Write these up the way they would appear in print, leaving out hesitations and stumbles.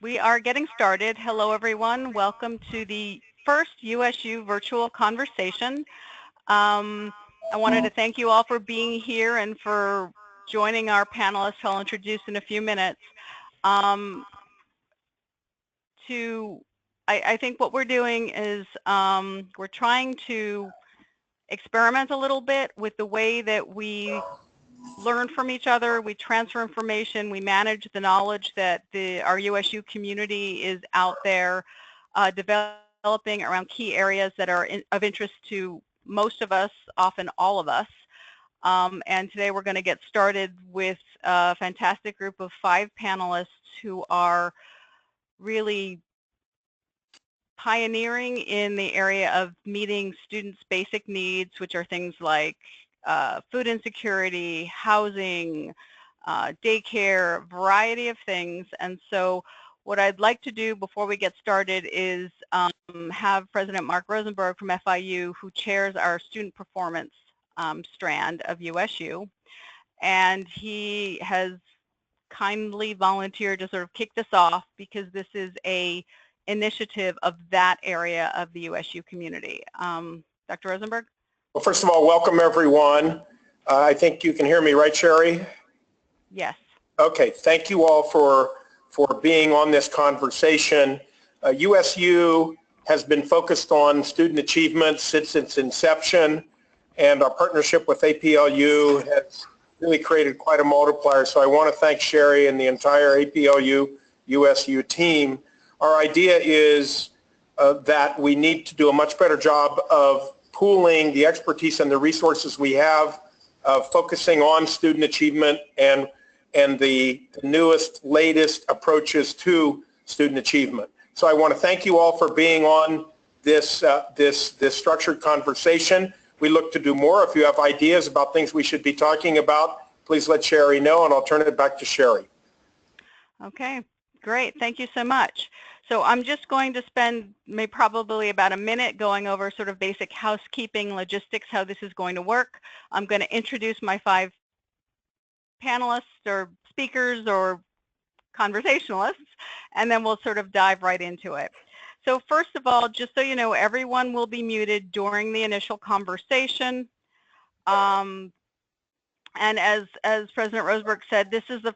We are getting started. Hello, everyone. Welcome to the first USU virtual conversation. I wanted to thank you all for being here and for joining our panelists, who I'll introduce in a few minutes. I think what we're doing is we're trying to experiment a little bit with the way that we learn from each other, we transfer information, we manage the knowledge that our USU community is out there developing around key areas that are of interest to most of us, often all of us. And today we're going to get started with a fantastic group of 5 panelists who are really pioneering in the area of meeting students' basic needs, which are things like food insecurity, housing, daycare, variety of things. And so what I'd like to do before we get started is have President Mark Rosenberg from FIU, who chairs our student performance strand of USU. And he has kindly volunteered to sort of kick this off because this is a initiative of that area of the USU community. Dr. Rosenberg? Well, first of all, welcome everyone. I think you can hear me, right, Sherry? Yes. Okay, thank you all for being on this conversation. USU has been focused on student achievement since its inception, and our partnership with APLU has really created quite a multiplier. So I want to thank Sherry and the entire APLU USU team. Our idea is that we need to do a much better job of pooling the expertise and the resources we have, focusing on student achievement and the newest, latest approaches to student achievement. So I want to thank you all for being on this structured conversation. We look to do more. If you have ideas about things we should be talking about, please let Sherry know, and I'll turn it back to Sherry. Okay, great. Thank you so much. So I'm just going to spend probably about a minute going over sort of basic housekeeping, logistics, how this is going to work. I'm going to introduce my 5 panelists or speakers or conversationalists, and then we'll sort of dive right into it. So first of all, just so you know, everyone will be muted during the initial conversation. And as President Rosenberg said, this is the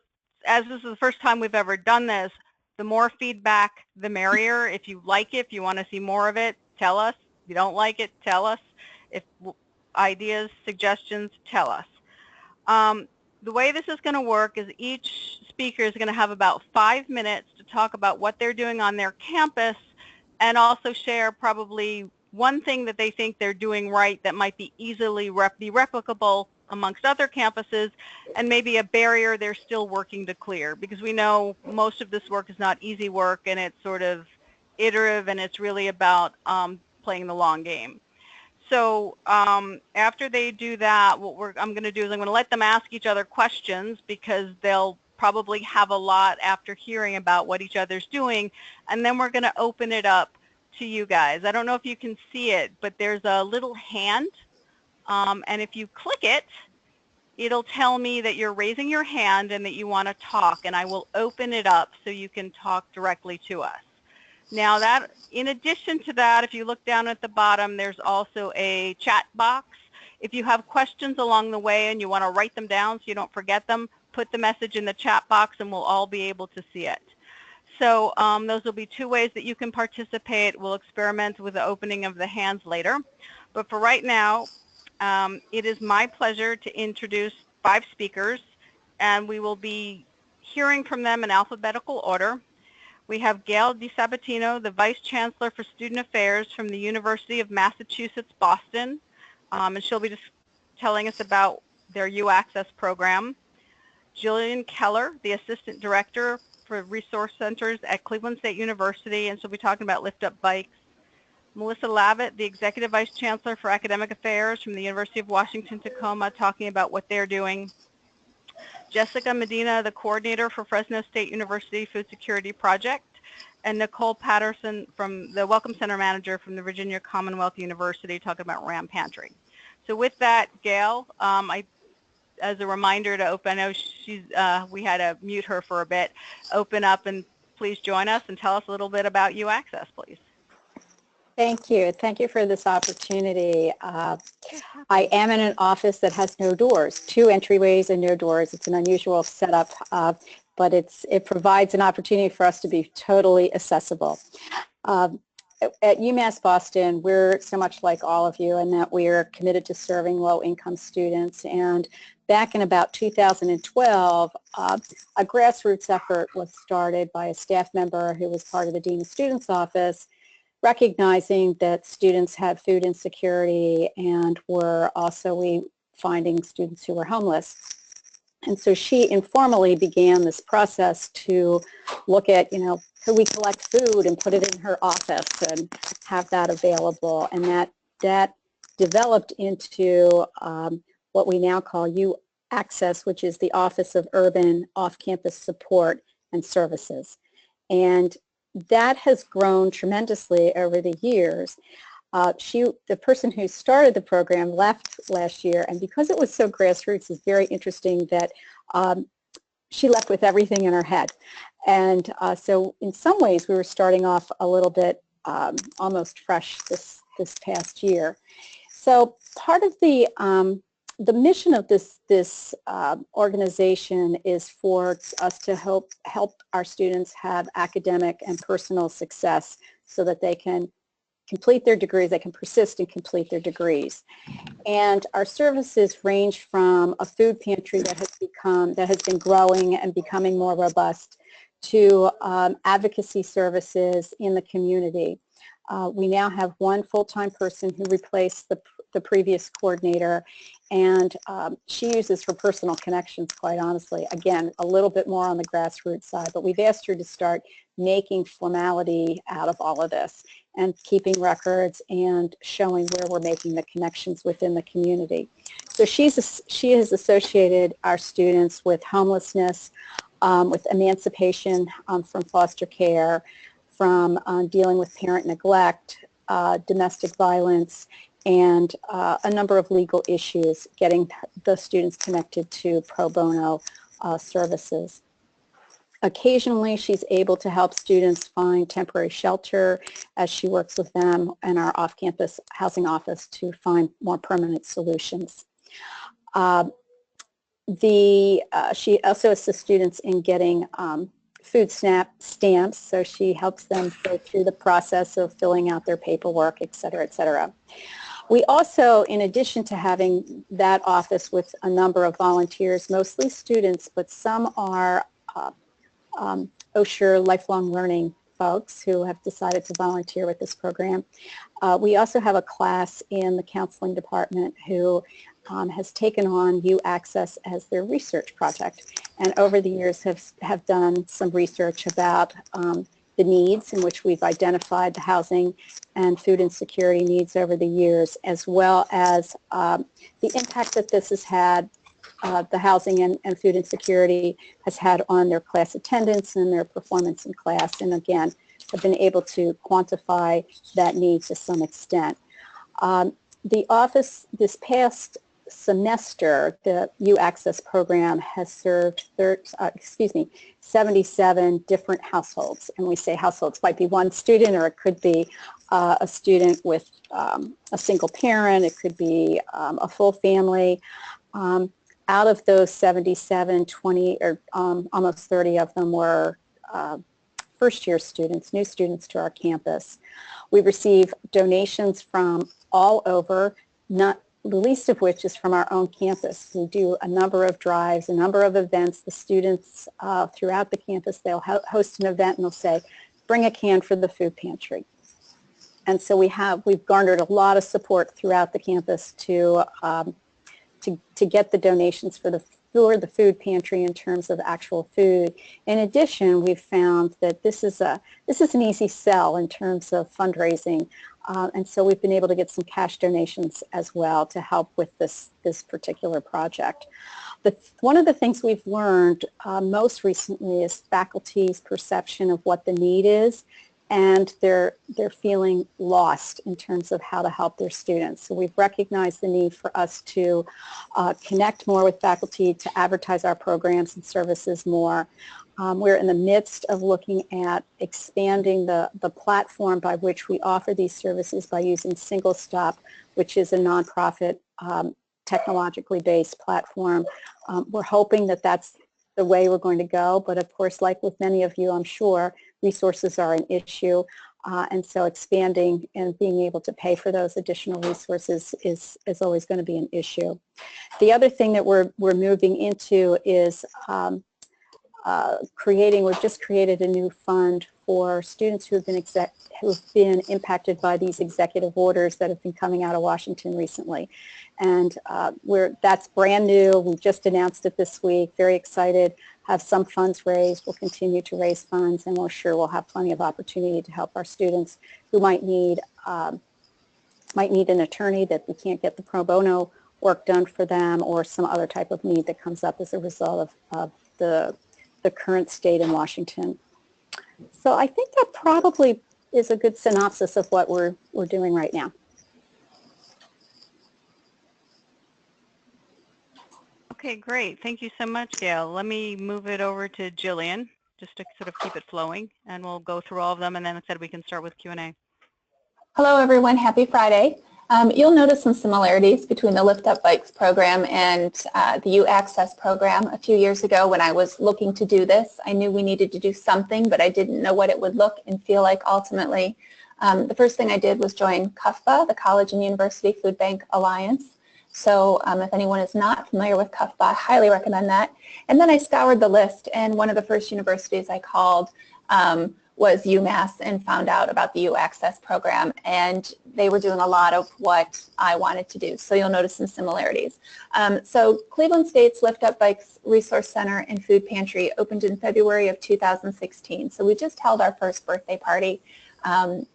first time we've ever done this. The more feedback, the merrier. If you like it, if you want to see more of it, tell us. If you don't like it, tell us. If ideas, suggestions, tell us. The way this is going to work is each speaker is going to have about 5 minutes to talk about what they're doing on their campus and also share probably one thing that they think they're doing right that might be easily be replicable amongst other campuses, and maybe a barrier they're still working to clear, because we know most of this work is not easy work and it's sort of iterative, and it's really about playing the long game. So after they do that, what I'm going to do is I'm going to let them ask each other questions, because they'll probably have a lot after hearing about what each other's doing, and then we're going to open it up to you guys. I don't know if you can see it, but there's a little hand, and if you click it, it'll tell me that you're raising your hand and that you want to talk, and I will open it up so you can talk directly to us. Now, that, in addition to that, if you look down at the bottom, there's also a chat box. If you have questions along the way and you want to write them down so you don't forget them, put the message in the chat box and we'll all be able to see it. So those will be 2 ways that you can participate. We'll experiment with the opening of the hands later. But for right now, it is my pleasure to introduce 5 speakers, and we will be hearing from them in alphabetical order. We have Gail DiSabatino, the Vice Chancellor for Student Affairs from the University of Massachusetts, Boston, and she'll be just telling us about their U-Access program. Jillian Keller, the Assistant Director for Resource Centers at Cleveland State University, and she'll be talking about Lift Up Bikes. Melissa Lavitt, the Executive Vice Chancellor for Academic Affairs from the University of Washington, Tacoma, talking about what they're doing. Jessica Medina, the Coordinator for Fresno State University Food Security Project, and Nicole Paterson, from the Welcome Center Manager from the Virginia Commonwealth University, talking about RAM Pantry. So with that, Gail, as a reminder to open, I know we had to mute her for a bit, open up and please join us and tell us a little bit about UAccess, please. Thank you. Thank you for this opportunity. I am in an office that has no doors, 2 entryways and no doors. It's an unusual setup, but it provides an opportunity for us to be totally accessible. At UMass Boston, we're so much like all of you in that we're committed to serving low-income students. And back in about 2012, a grassroots effort was started by a staff member who was part of the Dean of Students office, recognizing that students had food insecurity and were also finding students who were homeless. And so she informally began this process to look at, could we collect food and put it in her office and have that available? And that developed into what we now call UAccess, which is the Office of Urban Off-Campus Support and Services. And that has grown tremendously over the years. The person who started the program left last year, and because it was so grassroots, it's very interesting that she left with everything in her head. And so in some ways, we were starting off a little bit almost fresh this past year. So part of the mission of this organization is for us to help our students have academic and personal success so that they can complete their degrees, they can persist and complete their degrees. And our services range from a food pantry that has been growing and becoming more robust to advocacy services in the community. We now have 1 full-time person who replaced the previous coordinator, and she uses her personal connections, quite honestly. Again, a little bit more on the grassroots side, but we've asked her to start making formality out of all of this and keeping records and showing where we're making the connections within the community. So she has associated our students with homelessness, with emancipation from foster care, from dealing with parent neglect, domestic violence, and a number of legal issues, getting the students connected to pro bono services. Occasionally, she's able to help students find temporary shelter as she works with them and our off-campus housing office to find more permanent solutions. She also assists students in getting food stamps, so she helps them go through the process of filling out their paperwork, et cetera, et cetera. We also, in addition to having that office with a number of volunteers, mostly students, but some are Osher lifelong learning folks who have decided to volunteer with this program. We also have a class in the counseling department who has taken on UAccess as their research project, and over the years have done some research about the needs in which we've identified the housing and food insecurity needs over the years, as well as the impact that this has had, the housing and food insecurity has had on their class attendance and their performance in class, and again, have been able to quantify that need to some extent. The office this past semester, the UAccess program has served 77 different households. And we say households might be one student, or it could be a student with a single parent. It could be a full family. Out of those 77, 20 or almost 30 of them were first-year students, new students to our campus. We receive donations from all over, not the least of which is from our own campus. We do a number of drives, a number of events. The students throughout the campus, they'll host an event and they'll say, bring a can for the food pantry. And so we've garnered a lot of support throughout the campus to get the donations for the food pantry in terms of actual food. In addition, we've found that this is an easy sell in terms of fundraising. And so we've been able to get some cash donations as well to help with this particular project. But one of the things we've learned most recently is faculty's perception of what the need is, and they're feeling lost in terms of how to help their students. So we've recognized the need for us to connect more with faculty, to advertise our programs and services more, We're in the midst of looking at expanding the platform by which we offer these services by using Single Stop, which is a nonprofit technologically based platform. We're hoping that that's the way we're going to go, but of course, like with many of you, I'm sure, resources are an issue. And so expanding and being able to pay for those additional resources is always going to be an issue. The other thing that we're moving into is we've just created a new fund for students who've been impacted by these executive orders that have been coming out of Washington recently. And that's brand new. We just announced it this week. Very excited. Have some funds raised. We'll continue to raise funds, and we're sure we'll have plenty of opportunity to help our students who might need an attorney that we can't get the pro bono work done for them, or some other type of need that comes up as a result of the current state in Washington. So I think that probably is a good synopsis of what we're doing right now. Okay, great. Thank you so much, Gail. Let me move it over to Jillian, just to sort of keep it flowing, and we'll go through all of them, and then instead we can start with Q&A. Hello, everyone. Happy Friday. You'll notice some similarities between the Lift Up Bikes program and the U Access program. A few years ago, when I was looking to do this, I knew we needed to do something, but I didn't know what it would look and feel like ultimately. The first thing I did was join CUFBA, the College and University Food Bank Alliance. So if anyone is not familiar with CUFBA, I highly recommend that. And then I scoured the list, and one of the first universities I called was UMass, and found out about the U Access program, and they were doing a lot of what I wanted to do. So you'll notice some similarities. So Cleveland State's Lift Up Bikes Resource Center and Food Pantry opened in February of 2016. So we just held our first birthday party and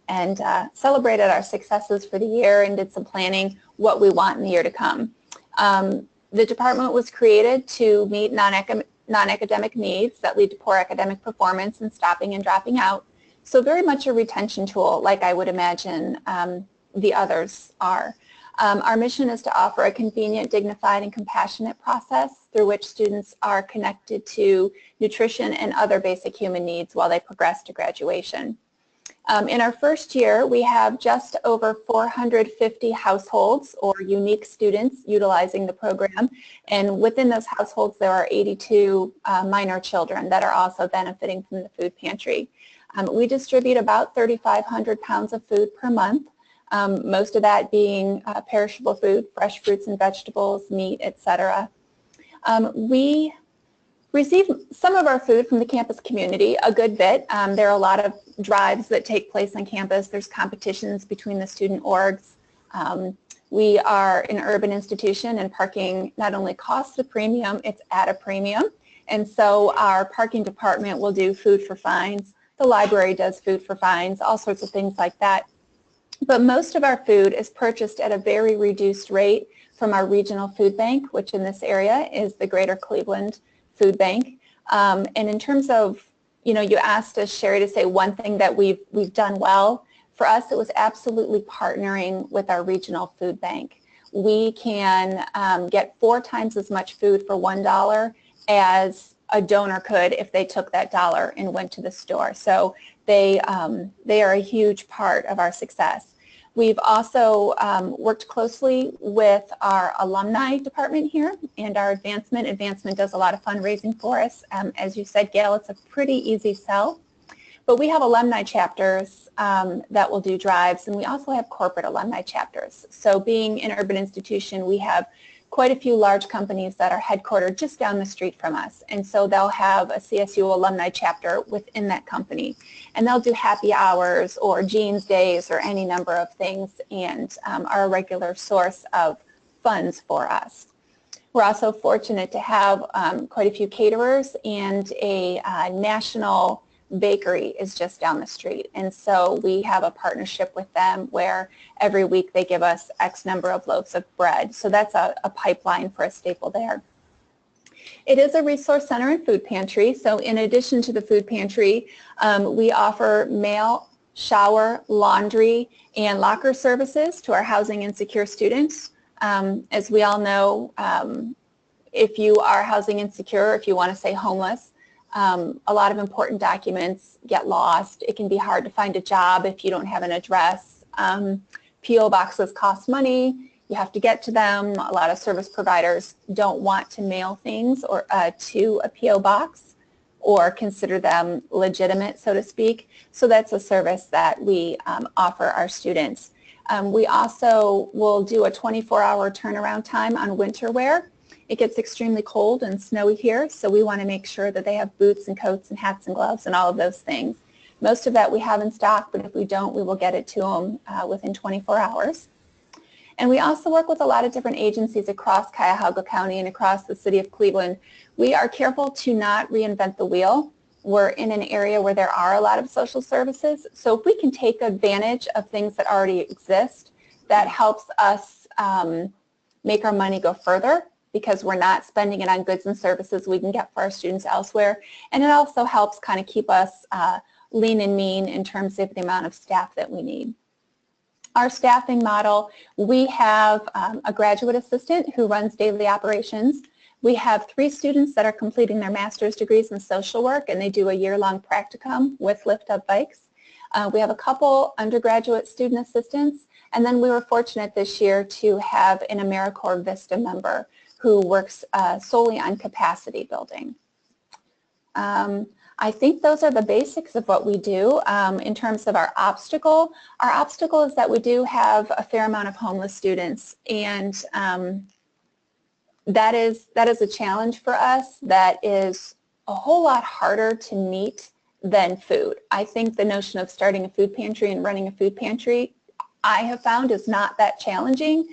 celebrated our successes for the year and did some planning what we want in the year to come. The department was created to meet non-academic needs that lead to poor academic performance and stopping and dropping out. So very much a retention tool, like I would imagine the others are. Our mission is to offer a convenient, dignified, and compassionate process through which students are connected to nutrition and other basic human needs while they progress to graduation. In our first year, we have just over 450 households or unique students utilizing the program, and within those households there are 82 minor children that are also benefiting from the food pantry. We distribute about 3,500 pounds of food per month, most of that being perishable food, fresh fruits and vegetables, meat, etc. We receive some of our food from the campus community, a good bit. There are a lot of drives that take place on campus. There's competitions between the student orgs. We are an urban institution, and parking not only costs a premium, it's at a premium. And so our parking department will do food for fines. The library does food for fines, all sorts of things like that. But most of our food is purchased at a very reduced rate from our regional food bank, which in this area is the Greater Cleveland Food Bank. And in terms of, you asked us, Sherry, to say one thing that we've done well. For us, it was absolutely partnering with our regional food bank. We can get 4 times as much food for $1 as a donor could if they took that dollar and went to the store. So they are a huge part of our success. We've also worked closely with our alumni department here and our advancement. Advancement does a lot of fundraising for us. As you said, Gail, it's a pretty easy sell. But we have alumni chapters that will do drives, and we also have corporate alumni chapters. So being an urban institution, we have quite a few large companies that are headquartered just down the street from us. And so they'll have a CSU alumni chapter within that company. And they'll do happy hours or jeans days or any number of things, and are a regular source of funds for us. We're also fortunate to have quite a few caterers, and a national bakery is just down the street. And so we have a partnership with them where every week they give us X number of loaves of bread. So that's a pipeline for a staple there. It is a resource center and food pantry. So in addition to the food pantry, we offer mail, shower, laundry, and locker services to our housing insecure students. As we all know, if you are housing insecure, if you want to say homeless, A lot of important documents get lost. It can be hard to find a job if you don't have an address. P.O. boxes cost money. You have to get to them. A lot of service providers don't want to mail things or to a P.O. box or consider them legitimate, so to speak. So that's a service that we offer our students. We also will do a 24-hour turnaround time on winter wear. It gets extremely cold and snowy here, so we want to make sure that they have boots and coats and hats and gloves and all of those things. Most of that we have in stock, but if we don't, we will get it to them within 24 hours. And we also work with a lot of different agencies across Cuyahoga County and across the city of Cleveland. We are careful to not reinvent the wheel. We're in an area where there are a lot of social services, so if we can take advantage of things that already exist, that helps us make our money go further, because we're not spending it on goods and services we can get for our students elsewhere. And it also helps kind of keep us lean and mean in terms of the amount of staff that we need. Our staffing model, we have a graduate assistant who runs daily operations. We have 3 students that are completing their master's degrees in social work, and they do a year-long practicum with Lift Up Bikes. We have a couple undergraduate student assistants, and then we were fortunate this year to have an AmeriCorps Vista member who works solely on capacity building. I think those are the basics of what we do. In terms of our obstacle is that we do have a fair amount of homeless students, and that is a challenge for us that is a whole lot harder to meet than food. I think the notion of starting a food pantry and running a food pantry, I have found, is not that challenging.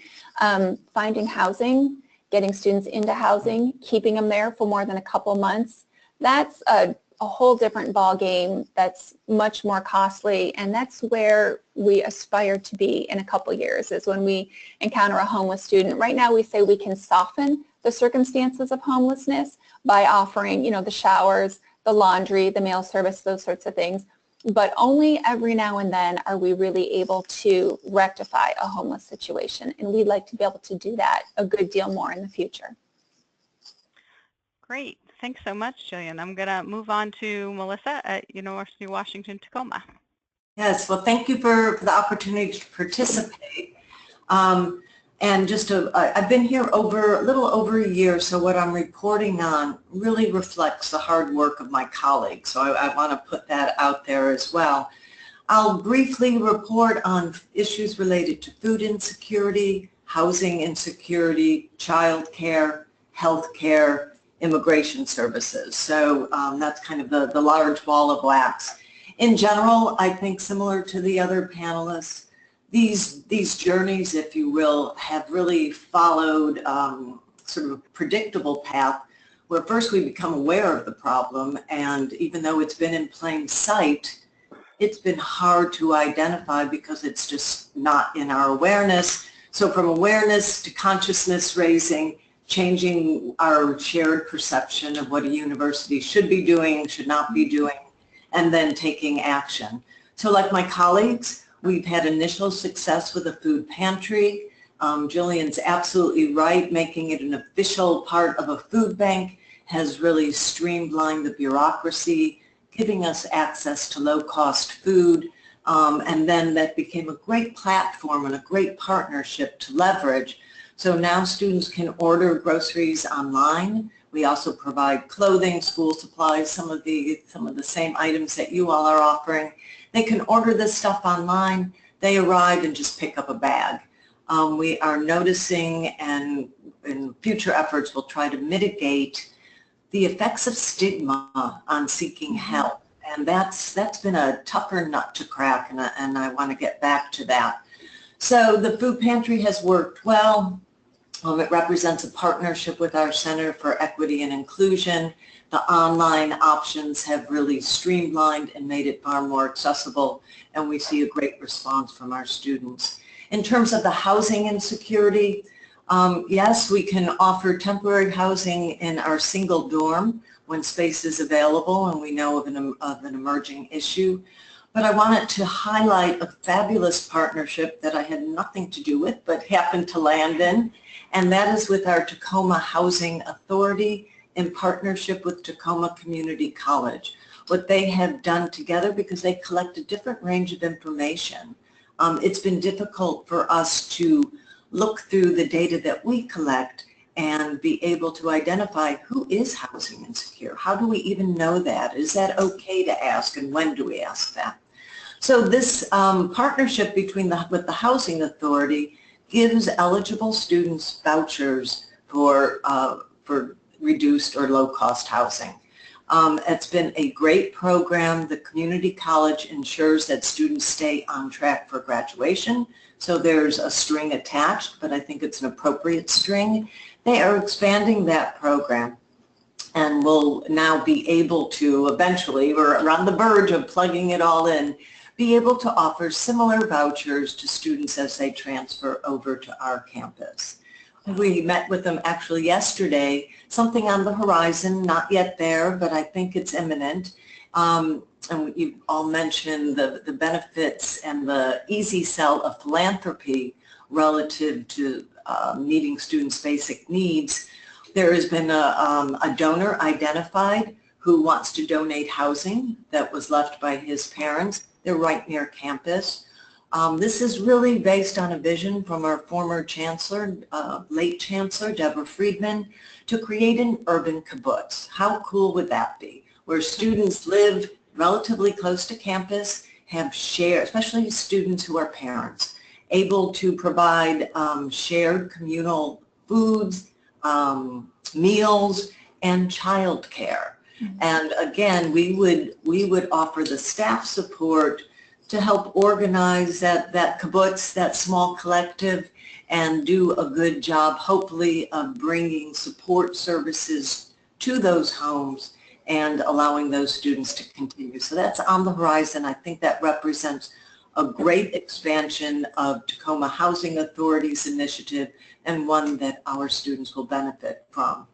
Finding housing, getting students into housing, keeping them there for more than a couple months, that's a whole different ball game. That's much more costly, and that's where we aspire to be in a couple years, is when we encounter a homeless student. Right now we say we can soften the circumstances of homelessness by offering, you know, the showers, the laundry, the mail service, those sorts of things. But only every now and then are we really able to rectify a homeless situation, and we'd like to be able to do that a good deal more in the future. Great. Thanks so much, Jillian. I'm going to move on to Melissa at University of Washington, Tacoma. Yes, well, thank you for the opportunity to participate. And just I've been here a little over a year, so what I'm reporting on really reflects the hard work of my colleagues. So I want to put that out there as well. I'll briefly report on issues related to food insecurity, housing insecurity, child care, health care, immigration services. So that's kind of the large ball of wax. In general, I think similar to the other panelists, these journeys, if you will, have really followed sort of a predictable path where first we become aware of the problem, and even though it's been in plain sight, it's been hard to identify because it's just not in our awareness. So from awareness to consciousness raising, changing our shared perception of what a university should be doing, should not be doing, and then taking action. So like my colleagues, we've had initial success with a food pantry. Jillian's absolutely right. Making it an official part of a food bank has really streamlined the bureaucracy, giving us access to low-cost food. And then that became a great platform and a great partnership to leverage. So now students can order groceries online. We also provide clothing, school supplies, some of the same items that you all are offering. They can order this stuff online. They arrive and just pick up a bag. We are noticing, and in future efforts we'll try to mitigate the effects of stigma on seeking help. And that's been a tougher nut to crack, and I want to get back to that. So the food pantry has worked well. It represents a partnership with our Center for Equity and Inclusion. The online options have really streamlined and made it far more accessible, and we see a great response from our students. In terms of the housing insecurity, yes, we can offer temporary housing in our single dorm when space is available and we know of an emerging issue. But I wanted to highlight a fabulous partnership that I had nothing to do with but happened to land in, and that is with our Tacoma Housing Authority in partnership with Tacoma Community College. What they have done together, because they collect a different range of information, it's been difficult for us to look through the data that we collect and be able to identify who is housing insecure. How do we even know that? Is that okay to ask, and when do we ask that? So this partnership with the Housing Authority gives eligible students vouchers for reduced or low-cost housing. It's been a great program. The community college ensures that students stay on track for graduation. So there's a string attached, but I think it's an appropriate string. They are expanding that program and will now be able to eventually, we're on the verge of plugging it all in, be able to offer similar vouchers to students as they transfer over to our campus. We met with them actually yesterday, something on the horizon, not yet there, but I think it's imminent. And you all mentioned the benefits and the easy sell of philanthropy relative to meeting students' basic needs. There has been a donor identified who wants to donate housing that was left by his parents. They're right near campus. This is really based on a vision from our former chancellor, late chancellor, Deborah Friedman, to create an urban kibbutz. How cool would that be? Where students live relatively close to campus, have shared, especially students who are parents, able to provide shared communal foods, meals, and childcare. And again, we would offer the staff support to help organize that kibbutz, that small collective, and do a good job, hopefully, of bringing support services to those homes and allowing those students to continue. So that's on the horizon. I think that represents a great expansion of Tacoma Housing Authority's initiative, and one that our students will benefit from.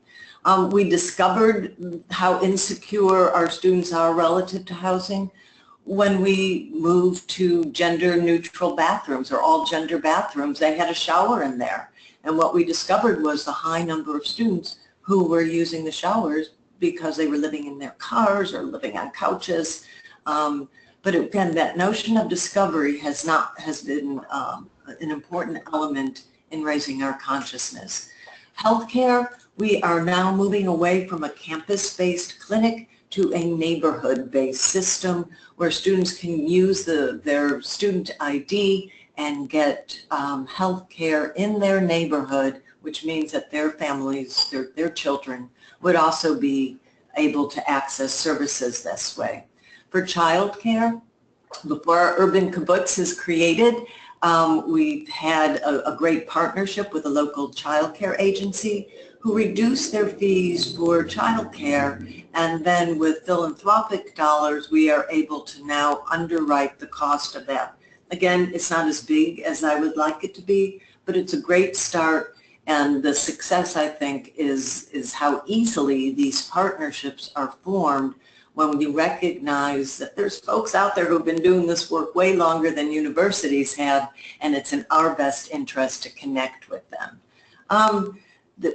We discovered how insecure our students are relative to housing when we moved to gender-neutral bathrooms, or all-gender bathrooms. They had a shower in there. And what we discovered was the high number of students who were using the showers because they were living in their cars or living on couches. But again, that notion of discovery has been an important element in raising our consciousness. Healthcare, we are now moving away from a campus-based clinic to a neighborhood-based system where students can use their student ID and get health care in their neighborhood, which means that their families, their children, would also be able to access services this way. For childcare, before our urban kibbutz is created, we've had a great partnership with a local child care agency who reduced their fees for child care, and then with philanthropic dollars, we are able to now underwrite the cost of that. Again, it's not as big as I would like it to be, but it's a great start, and the success, I think, is how easily these partnerships are formed when we recognize that there's folks out there who've been doing this work way longer than universities have, and it's in our best interest to connect with them.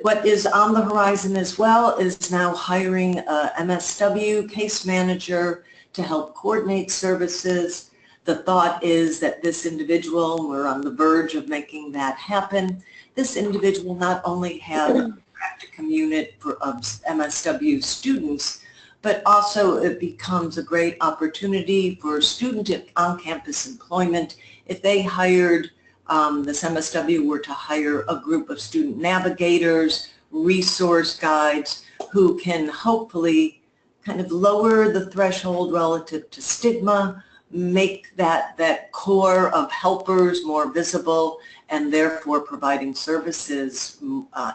What is on the horizon as well is now hiring a MSW case manager to help coordinate services. The thought is that this individual, we're on the verge of making that happen, this individual not only have a practicum unit of MSW students, but also it becomes a great opportunity for student on-campus employment. If they hired, this MSW were to hire a group of student navigators, resource guides, who can hopefully kind of lower the threshold relative to stigma, make that core of helpers more visible, and therefore providing services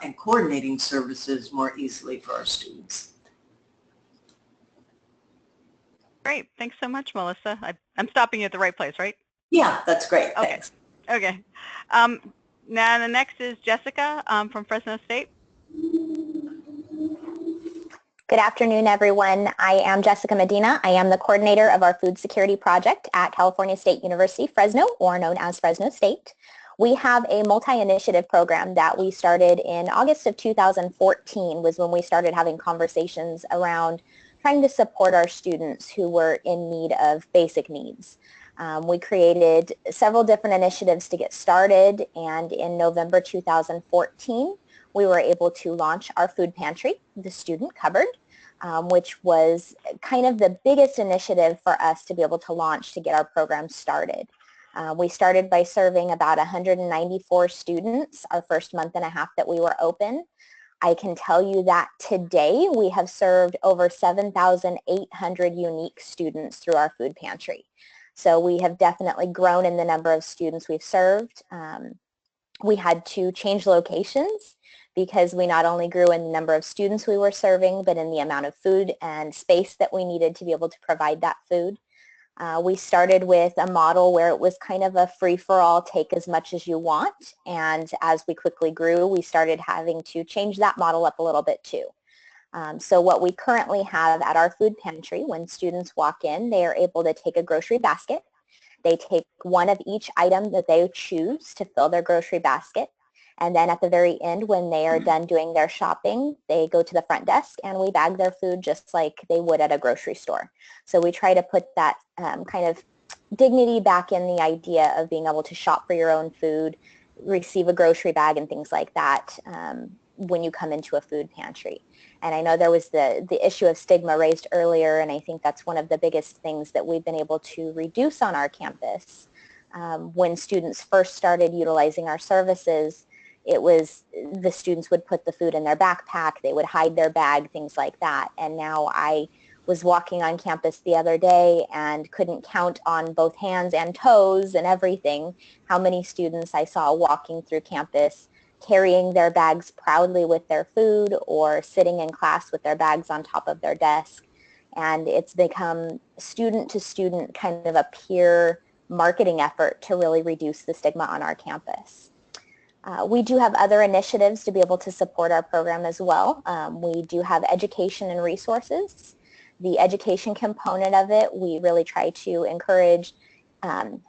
and coordinating services more easily for our students. Great. Thanks so much, Melissa. I'm stopping you at the right place, right? Yeah, that's great. Okay. Thanks. Okay. Now the next is Jessica from Fresno State. Good afternoon, everyone. I am Jessica Medina. I am the coordinator of our food security project at California State University, Fresno, or known as Fresno State. We have a multi-initiative program that we started in August of 2014 was when we started having conversations around trying to support our students who were in need of basic needs. We created several different initiatives to get started, and in November 2014, we were able to launch our food pantry, the student cupboard, which was kind of the biggest initiative for us to be able to launch to get our program started. We started by serving about 194 students our first month and a half that we were open. I can tell you that today we have served over 7,800 unique students through our food pantry. So we have definitely grown in the number of students we've served. We had to change locations because we not only grew in the number of students we were serving, but in the amount of food and space that we needed to be able to provide that food. We started with a model where it was kind of a free-for-all, take as much as you want, and as we quickly grew, we started having to change that model up a little bit too. So what we currently have at our food pantry, when students walk in, they are able to take a grocery basket. They take one of each item that they choose to fill their grocery basket. And then at the very end, when they are done doing their shopping, they go to the front desk and we bag their food just like they would at a grocery store. So we try to put that kind of dignity back in the idea of being able to shop for your own food, receive a grocery bag and things like that when you come into a food pantry. And I know there was the issue of stigma raised earlier, and I think that's one of the biggest things that we've been able to reduce on our campus. When students first started utilizing our services, it was the students would put the food in their backpack, they would hide their bag, things like that. And now I was walking on campus the other day and couldn't count on both hands and toes and everything how many students I saw walking through campus carrying their bags proudly with their food or sitting in class with their bags on top of their desk. And it's become student to student kind of a peer marketing effort to really reduce the stigma on our campus. We do have other initiatives to be able to support our program as well. We do have education and resources. The education component of it, we really try to encourage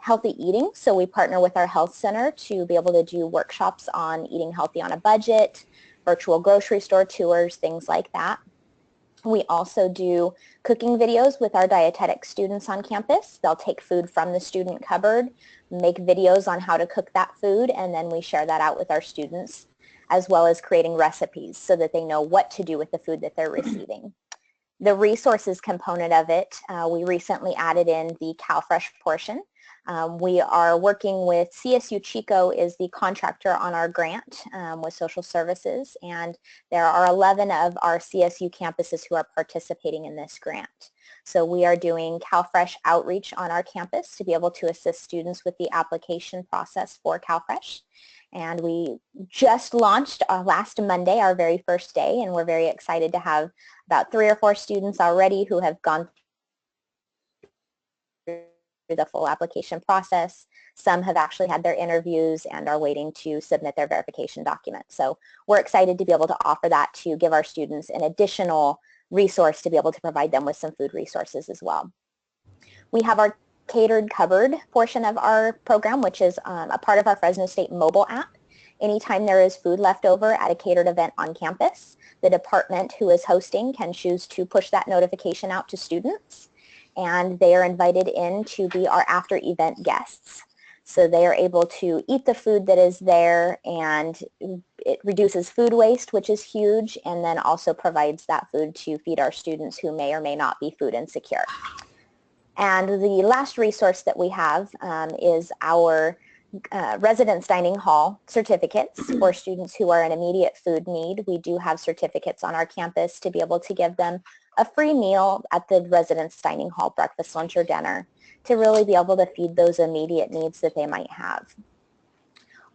healthy eating. So we partner with our health center to be able to do workshops on eating healthy on a budget, virtual grocery store tours, things like that. We also do cooking videos with our dietetic students on campus. They'll take food from the student cupboard, make videos on how to cook that food, and then we share that out with our students, as well as creating recipes so that they know what to do with the food that they're receiving. The resources component of it, we recently added in the Calfresh portion. We are working with CSU Chico is the contractor on our grant with social services, and there are 11 of our CSU campuses who are participating in this grant. So we are doing Calfresh Outreach on our campus to be able to assist students with the application process for Calfresh. And we just launched last Monday, our very first day, and we're very excited to have about 3 or 4 students already who have gone through the full application process. Some have actually had their interviews and are waiting to submit their verification documents. So we're excited to be able to offer that to give our students an additional resource to be able to provide them with some food resources as well. We have our catered cupboard portion of our program, which is a part of our Fresno State mobile app. Anytime there is food left over at a catered event on campus, the department who is hosting can choose to push that notification out to students, and they are invited in to be our after event guests. So they are able to eat the food that is there, and it reduces food waste, which is huge, and then also provides that food to feed our students who may or may not be food insecure. And the last resource that we have is our residence dining hall certificates for students who are in immediate food need. We do have certificates on our campus to be able to give them a free meal at the residence dining hall, breakfast, lunch, or dinner, to really be able to feed those immediate needs that they might have.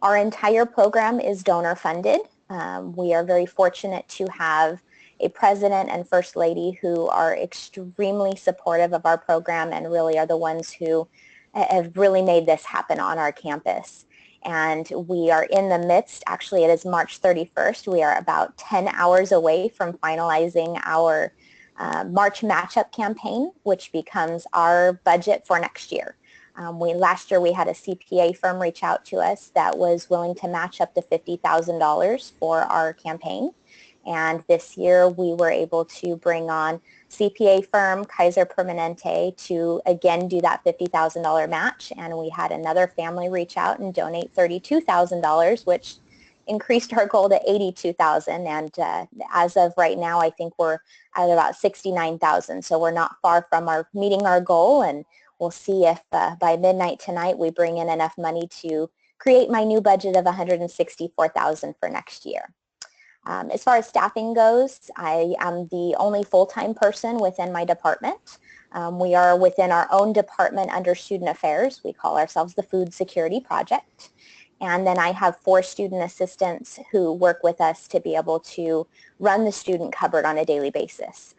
Our entire program is donor funded. We are very fortunate to have a president and first lady who are extremely supportive of our program and really are the ones who have really made this happen on our campus. And we are in the midst, actually it is March 31st, we are about 10 hours away from finalizing our March matchup campaign, which becomes our budget for next year. Last year we had a CPA firm reach out to us that was willing to match up to $50,000 for our campaign. And this year we were able to bring on CPA firm Kaiser Permanente to again do that $50,000 match. And we had another family reach out and donate $32,000, which increased our goal to $82,000. And as of right now, I think we're at about $69,000. So we're not far from meeting our goal, and we'll see if by midnight tonight we bring in enough money to create my new budget of $164,000 for next year. As far as staffing goes, I am the only full-time person within my department. We are within our own department under Student Affairs. We call ourselves the Food Security Project. And then I have 4 student assistants who work with us to be able to run the student cupboard on a daily basis,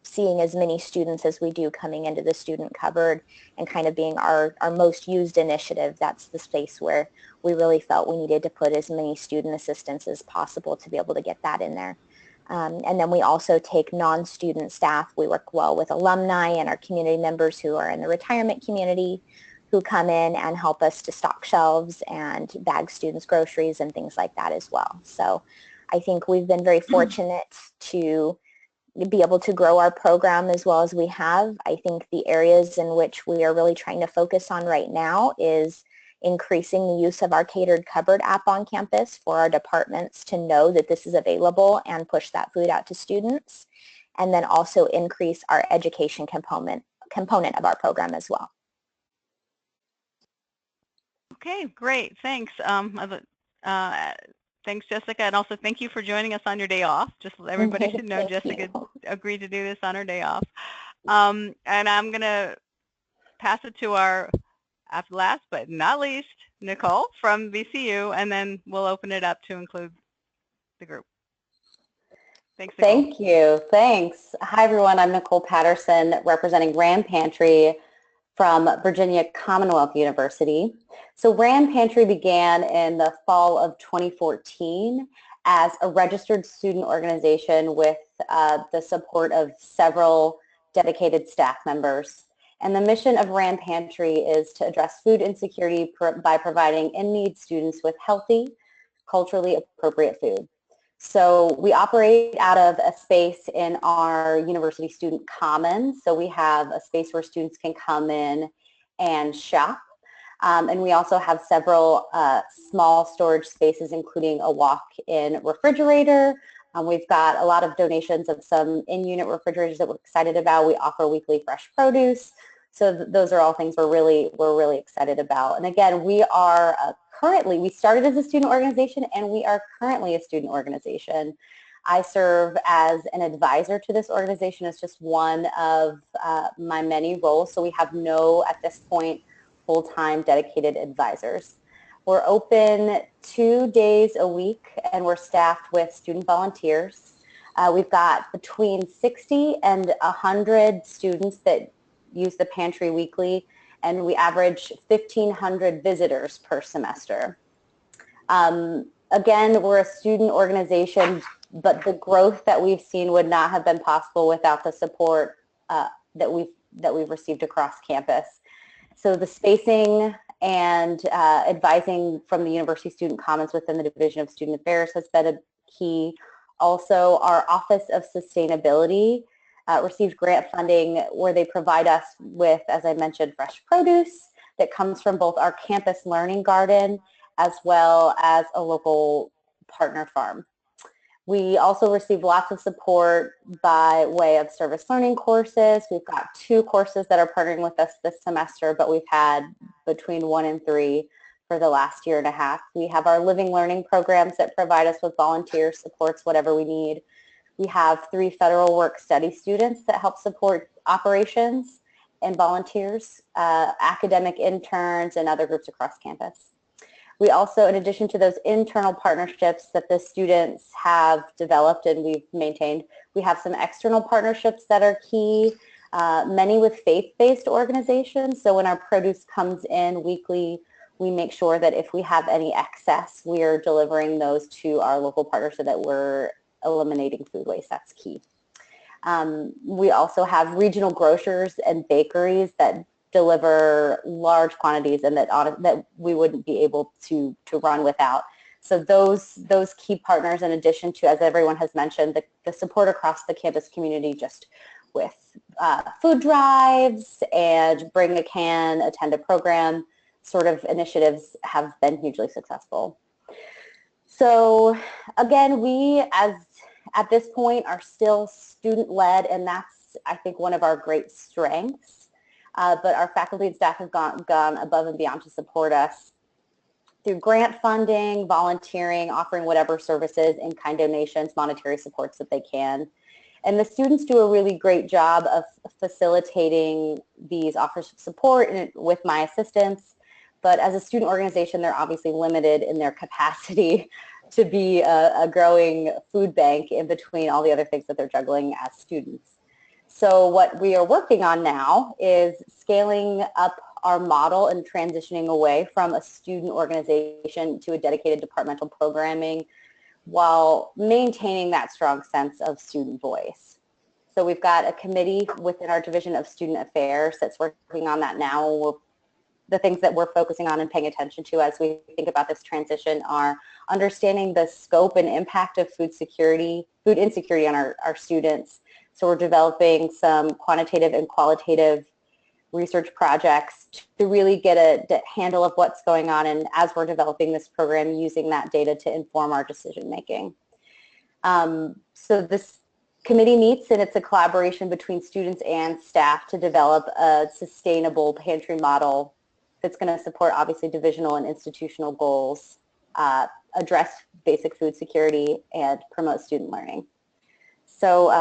seeing as many students as we do coming into the student cupboard and kind of being our most used initiative. That's the space where we really felt we needed to put as many student assistants as possible to be able to get that in there. And then we also take non-student staff. We work well with alumni and our community members who are in the retirement community, who come in and help us to stock shelves and bag students' groceries and things like that as well. So I think we've been very fortunate to be able to grow our program as well as we have. I think the areas in which we are really trying to focus on right now is increasing the use of our catered cupboard app on campus for our departments to know that this is available and push that food out to students, and then also increase our education component of our program as well. Okay, great. Thanks. Thanks, Jessica, and also thank you for joining us on your day off. Just everybody should know Jessica agreed to do this on her day off. And I'm going to pass it to our last but not least, Nicole from VCU, and then we'll open it up to include the group. Thanks, Nicole. Thank you. Thanks. Hi, everyone. I'm Nicole Paterson, representing RAM Pantry from Virginia Commonwealth University. So RAM Pantry began in the fall of 2014 as a registered student organization with the support of several dedicated staff members. And the mission of RAM Pantry is to address food insecurity by providing in-need students with healthy, culturally appropriate food. So we operate out of a space in our university student commons. So we have a space where students can come in and shop. And we also have several small storage spaces, including a walk-in refrigerator. We've got a lot of donations of some in-unit refrigerators that we're excited about. We offer weekly fresh produce. So those are all things we're really excited about. And again, we are we started as a student organization, and we are currently a student organization. I serve as an advisor to this organization as just one of my many roles. So we have no, at this point, full-time dedicated advisors. We're open 2 days a week, and we're staffed with student volunteers. We've got between 60 and 100 students that use the pantry weekly, and we average 1,500 visitors per semester. Again, we're a student organization, but the growth that we've seen would not have been possible without the support that we've received across campus. So the spacing and advising from the University Student Commons within the Division of Student Affairs has been a key. Also, our Office of Sustainability received grant funding where they provide us with, as I mentioned, fresh produce that comes from both our campus learning garden as well as a local partner farm. We also receive lots of support by way of service learning courses. We've got 2 courses that are partnering with us this semester, but we've had between 1 and 3 for the last year and a half. We have our living learning programs that provide us with volunteer supports, whatever we need. We have 3 federal work study students that help support operations and volunteers, academic interns, and other groups across campus. We also, in addition to those internal partnerships that the students have developed and we've maintained, we have some external partnerships that are key, many with faith-based organizations. So when our produce comes in weekly, we make sure that if we have any excess, we are delivering those to our local partners so that we're eliminating food waste. That's key. We also have regional grocers and bakeries that deliver large quantities and that we wouldn't be able to run without. So those key partners, in addition to, as everyone has mentioned, the support across the campus community, just with food drives and bring a can, attend a program sort of initiatives, have been hugely successful. So again, we at this point are still student-led, and that's, I think, one of our great strengths. But our faculty and staff have gone above and beyond to support us through grant funding, volunteering, offering whatever services, in-kind donations, monetary supports that they can. And the students do a really great job of facilitating these offers of support and with my assistance. But as a student organization, they're obviously limited in their capacity to be a growing food bank in between all the other things that they're juggling as students. So what we are working on now is scaling up our model and transitioning away from a student organization to a dedicated departmental programming while maintaining that strong sense of student voice. So we've got a committee within our Division of Student Affairs that's working on that now. The things that we're focusing on and paying attention to as we think about this transition are understanding the scope and impact of food insecurity on our students. So we're developing some quantitative and qualitative research projects to really get a handle of what's going on, and as we're developing this program, using that data to inform our decision making. So this committee meets, and it's a collaboration between students and staff to develop a sustainable pantry model that's going to support, obviously, divisional and institutional goals, address basic food security, and promote student learning. So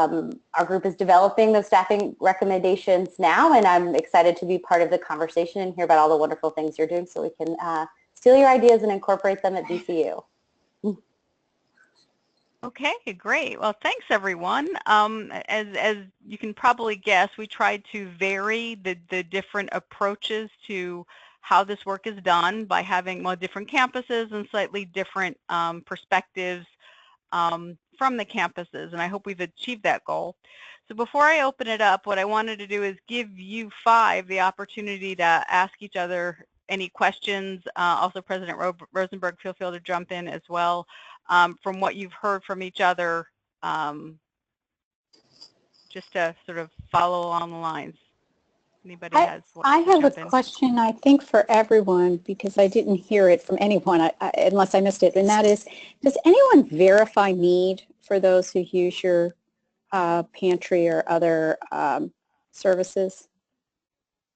our group is developing those staffing recommendations now, and I'm excited to be part of the conversation and hear about all the wonderful things you're doing so we can steal your ideas and incorporate them at VCU. Okay, great. Well, thanks, everyone. As you can probably guess, we tried to vary the different approaches to how this work is done by having different campuses and slightly different perspectives from the campuses, and I hope we've achieved that goal. So before I open it up, what I wanted to do is give you five the opportunity to ask each other any questions. Also, President Rosenberg, feel free to jump in as well from what you've heard from each other, just to sort of follow along the lines. Anybody has one? I have a question, I think, for everyone, because I didn't hear it from anyone, unless I missed it, and that is, does anyone verify need for those who use your pantry or other services?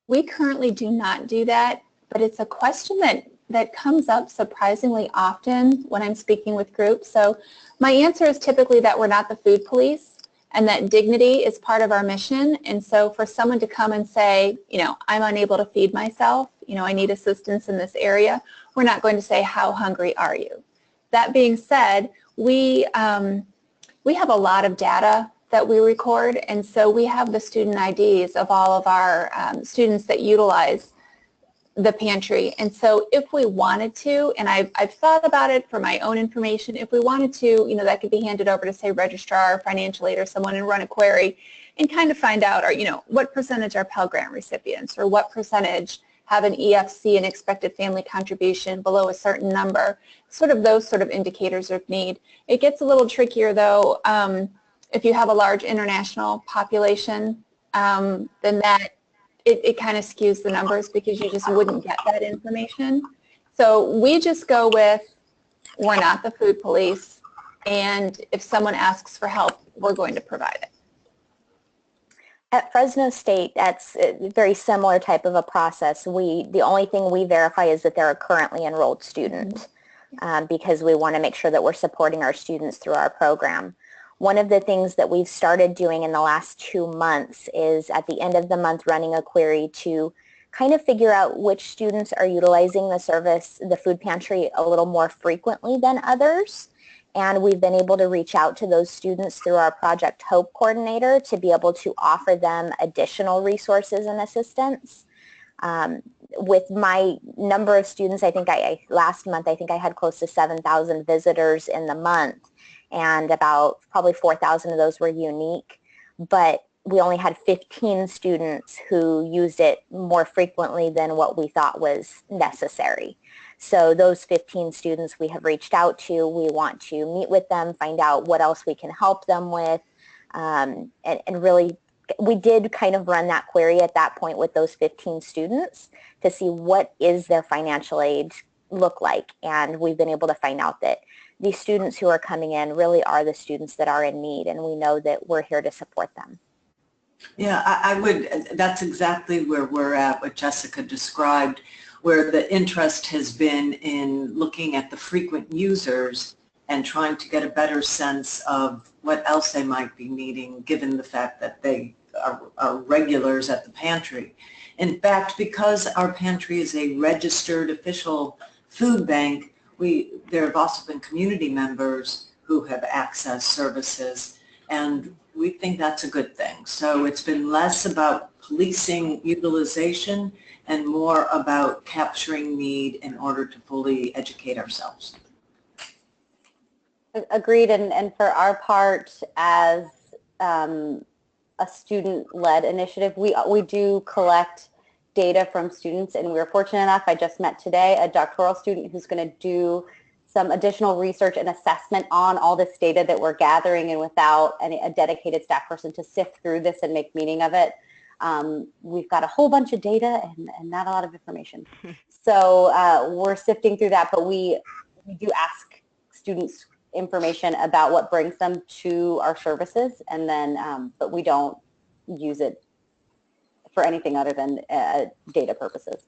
We currently do not do that, but it's a question that comes up surprisingly often when I'm speaking with groups. So my answer is typically that we're not the food police, and that dignity is part of our mission. And so for someone to come and say, I'm unable to feed myself, I need assistance in this area, we're not going to say, how hungry are you? That being said, we have a lot of data that we record, and so we have the student IDs of all of our students that utilize the pantry. And so if we wanted to, and I've thought about it for my own information, if we wanted to, that could be handed over to, say, registrar or financial aid or someone, and run a query and kind of find out, what percentage are Pell Grant recipients, or what percentage have an EFC, an expected family contribution, below a certain number, those sort of indicators of need. It gets a little trickier, though, if you have a large international population, then that it kind of skews the numbers, because you just wouldn't get that information. So we just go with, we're not the food police, and if someone asks for help, we're going to provide it. At Fresno State, that's a very similar type of a process. The only thing we verify is that they're a currently enrolled student, because we want to make sure that we're supporting our students through our program. One of the things that we've started doing in the last 2 months is at the end of the month running a query to kind of figure out which students are utilizing the service, the food pantry, a little more frequently than others. And we've been able to reach out to those students through our Project Hope coordinator to be able to offer them additional resources and assistance. With my number of students, I think last month, I think I had close to 7,000 visitors in the month, and about probably 4,000 of those were unique. But we only had 15 students who used it more frequently than what we thought was necessary. So those 15 students we have reached out to, we want to meet with them, find out what else we can help them with, and really, we did kind of run that query at that point with those 15 students to see what is their financial aid look like. And we've been able to find out that these students who are coming in really are the students that are in need, and we know that we're here to support them. Yeah, I would, that's exactly where we're at, what Jessica described, where the interest has been in looking at the frequent users and trying to get a better sense of what else they might be needing, given the fact that they are regulars at the pantry. In fact, because our pantry is a registered official food bank, there have also been community members who have accessed services, and we think that's a good thing. So it's been less about policing utilization and more about capturing need in order to fully educate ourselves. Agreed, and for our part, as a student-led initiative, we do collect data from students, and we were fortunate enough, I just met today a doctoral student who's going to do some additional research and assessment on all this data that we're gathering, and without a dedicated staff person to sift through this and make meaning of it. We've got a whole bunch of data and not a lot of information. So we're sifting through that, but we do ask students information about what brings them to our services, and then but we don't use it for anything other than data purposes.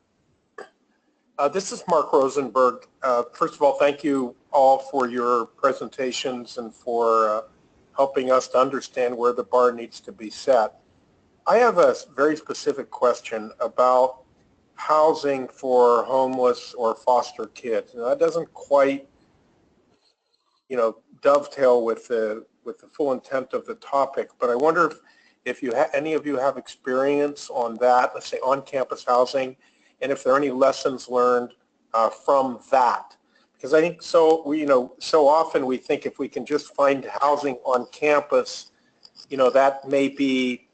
This is Mark Rosenberg. First of all, thank you all for your presentations and for helping us to understand where the bar needs to be set. I have a very specific question about housing for homeless or foster kids. Now, that doesn't quite, dovetail with the full intent of the topic, but I wonder if any of you have experience on that, let's say on-campus housing, and if there are any lessons learned from that. Because I think so often we think if we can just find housing on campus, that may be,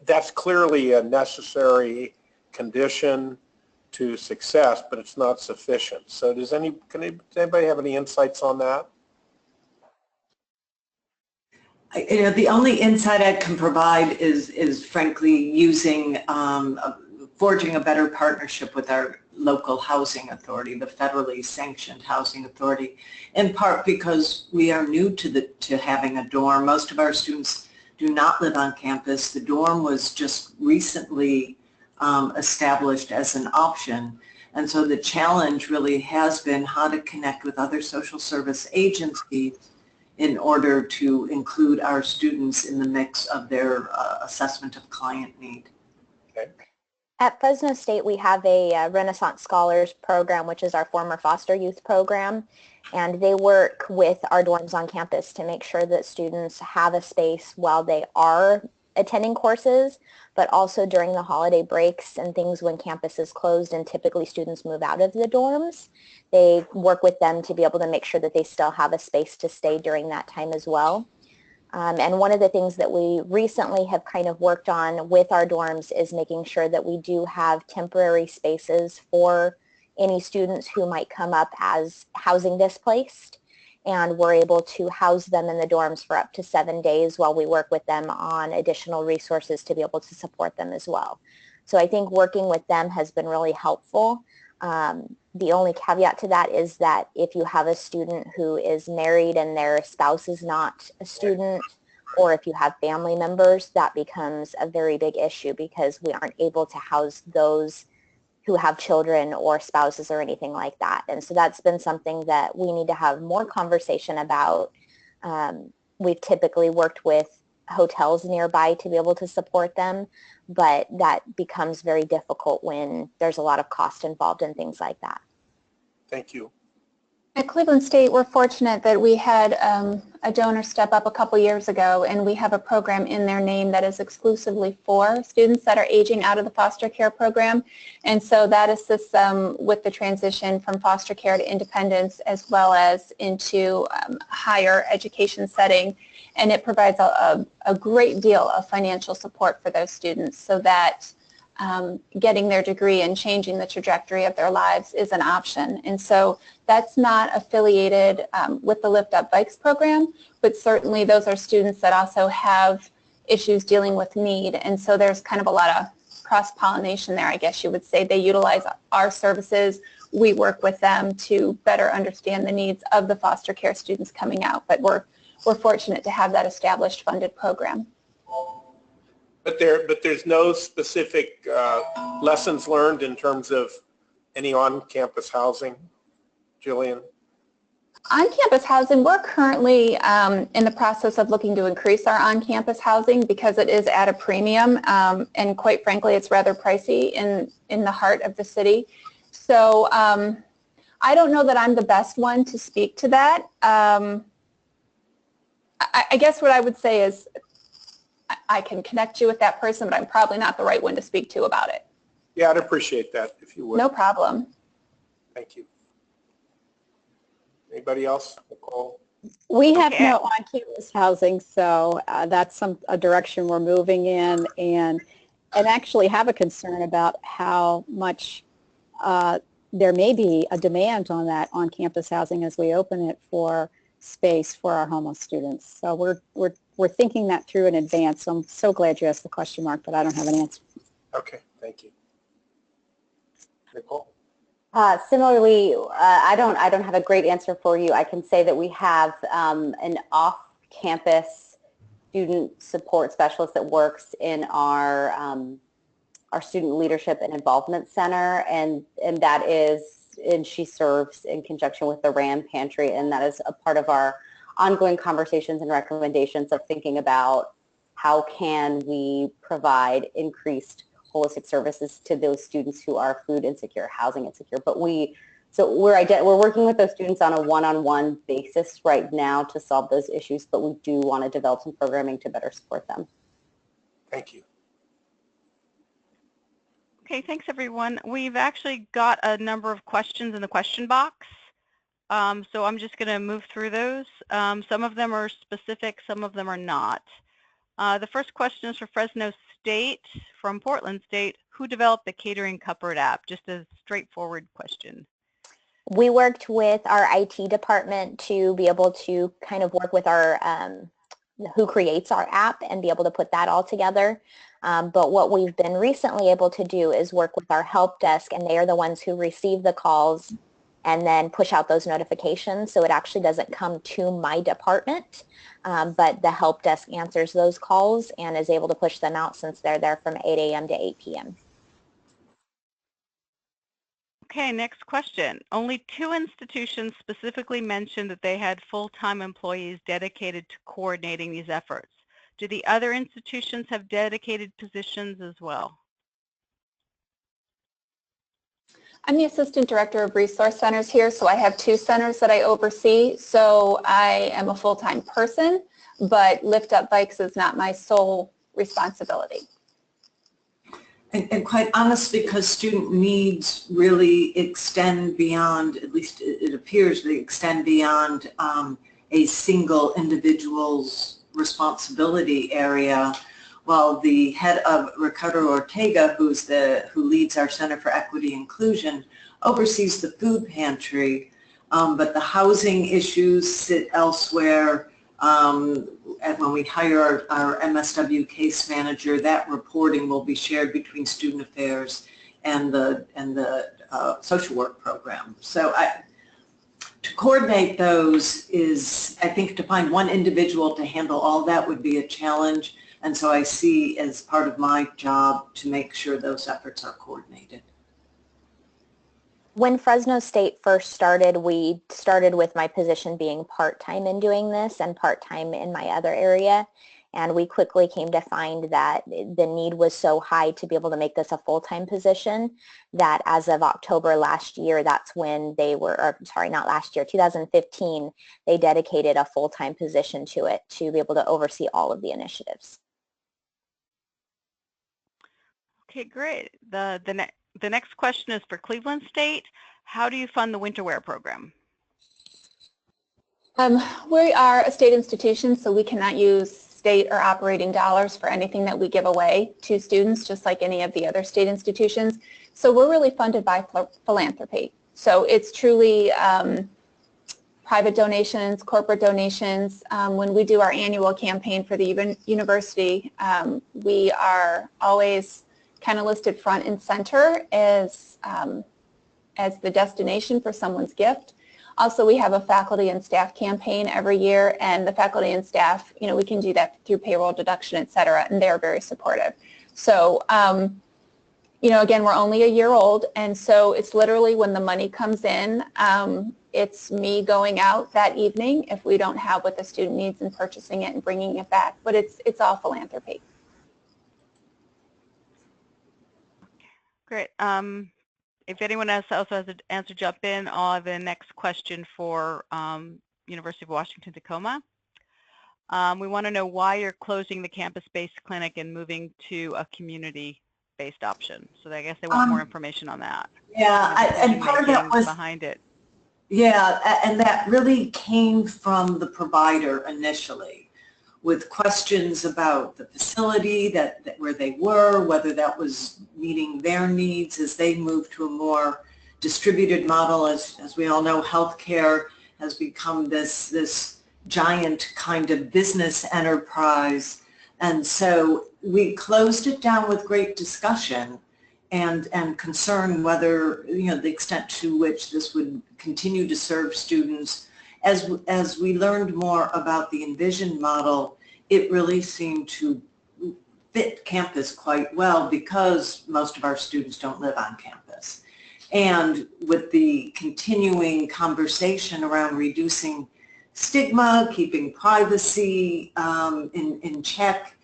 that's clearly a necessary condition to success, but it's not sufficient. So does anybody have any insights on that? The only insight I can provide is frankly using, forging a better partnership with our local housing authority, the federally sanctioned housing authority, in part because we are new to having a dorm. Most of our students do not live on campus. The dorm was just recently established as an option. And so the challenge really has been how to connect with other social service agencies in order to include our students in the mix of their assessment of client need. Okay. At Fresno State, we have a Renaissance Scholars program, which is our former foster youth program, and they work with our dorms on campus to make sure that students have a space while they are attending courses, but also during the holiday breaks and things when campus is closed and typically students move out of the dorms. They work with them to be able to make sure that they still have a space to stay during that time as well. And one of the things that we recently have kind of worked on with our dorms is making sure that we do have temporary spaces for any students who might come up as housing displaced. And we're able to house them in the dorms for up to 7 days while we work with them on additional resources to be able to support them as well. So I think working with them has been really helpful. The only caveat to that is that if you have a student who is married and their spouse is not a student, or if you have family members, that becomes a very big issue because we aren't able to house those who have children or spouses or anything like that. And so that's been something that we need to have more conversation about. We've typically worked with hotels nearby to be able to support them, but that becomes very difficult when there's a lot of cost involved in things like that. Thank you. At Cleveland State, we're fortunate that we had a donor step up a couple years ago, and we have a program in their name that is exclusively for students that are aging out of the foster care program. And so that assists them with the transition from foster care to independence as well as into higher education setting. And it provides a great deal of financial support for those students so that getting their degree and changing the trajectory of their lives is an option. And so that's not affiliated with the Lift Up Bikes program, but certainly those are students that also have issues dealing with need. And so there's kind of a lot of cross-pollination there, I guess you would say. They utilize our services. We work with them to better understand the needs of the foster care students coming out. But we're fortunate to have that established funded program. But there's no specific lessons learned in terms of any on-campus housing, Jillian? On-campus housing, we're currently in the process of looking to increase our on-campus housing because it is at a premium, and quite frankly, it's rather pricey in the heart of the city. So I don't know that I'm the best one to speak to that. I guess what I would say is I can connect you with that person, but I'm probably not the right one to speak to about it. Yeah, I'd appreciate that if you would. No problem. Thank you. Anybody else? Nicole? We have no on-campus housing, so that's a direction we're moving in, and actually have a concern about how much there may be a demand on that on-campus housing as we open it for space for our homeless students. So we're thinking that through in advance. So I'm so glad you asked the question, Mark, but I don't have an answer. Okay, thank you. Nicole? Similarly, I don't have a great answer for you. I can say that we have an off-campus student support specialist that works in our student leadership and involvement center, and she serves in conjunction with the RAM Pantry, and that is a part of our ongoing conversations and recommendations of thinking about how can we provide increased holistic services to those students who are food insecure, housing insecure. But we're working with those students on a one-on-one basis right now to solve those issues, but we do want to develop some programming to better support them. Thank you. Okay, thanks everyone. We've actually got a number of questions in the question box. So I'm just going to move through those. Some of them are specific, some of them are not. The first question is for Fresno State, from Portland State. Who developed the catering cupboard app? Just a straightforward question. We worked with our IT department to be able to kind of work with our who creates our app and be able to put that all together. But what we've been recently able to do is work with our help desk, and they are the ones who receive the calls and then push out those notifications. So it actually doesn't come to my department, but the help desk answers those calls and is able to push them out since they're there from 8 a.m. to 8 p.m. Okay, next question. Only 2 institutions specifically mentioned that they had full-time employees dedicated to coordinating these efforts. Do the other institutions have dedicated positions as well? I'm the Assistant Director of Resource Centers here, so I have 2 centers that I oversee. So I am a full-time person, but Lift Up Bikes is not my sole responsibility. And quite honestly, because student needs really extend beyond, at least it appears they extend beyond a single individual's responsibility area. While the head of Ricardo Ortega, who leads our Center for Equity Inclusion, oversees the food pantry, but the housing issues sit elsewhere. And when we hire our MSW case manager, that reporting will be shared between student affairs and the social work program. So to coordinate those is, I think, to find one individual to handle all that would be a challenge. And so I see as part of my job to make sure those efforts are coordinated. When Fresno State first started, we started with my position being part-time in doing this and part-time in my other area. And we quickly came to find that the need was so high to be able to make this a full-time position that as of October last year, that's when they were, or sorry, not last year, 2015, they dedicated a full-time position to it to be able to oversee all of the initiatives. Okay, great. The next question is for Cleveland State. How do you fund the winter wear program? We are a state institution, so we cannot use state or operating dollars for anything that we give away to students, just like any of the other state institutions. So we're really funded by philanthropy. So it's truly private donations, corporate donations. When we do our annual campaign for the university, we are always kind of listed front and center as the destination for someone's gift. Also, we have a faculty and staff campaign every year, and the faculty and staff, you know, we can do that through payroll deduction, et cetera, and they're very supportive. So, you know, again, we're only a year old, and so it's literally when the money comes in, it's me going out that evening if we don't have what the student needs and purchasing it and bringing it back, but it's all philanthropy. Great. If anyone else also has an answer, jump in. I'll have the next question for University of Washington, Tacoma. We want to know why you're closing the campus-based clinic and moving to a community-based option. So I guess they want more information on that. Yeah, and part of that was behind it. Yeah, and that really came from the provider initially, with questions about the facility that where they were, whether that was meeting their needs as they moved to a more distributed model. As we all know, healthcare has become this giant kind of business enterprise, and so we closed it down with great discussion and concern whether, you know, the extent to which this would continue to serve students. As we learned more about the envisioned model, it really seemed to fit campus quite well because most of our students don't live on campus. And with the continuing conversation around reducing stigma, keeping privacy in check,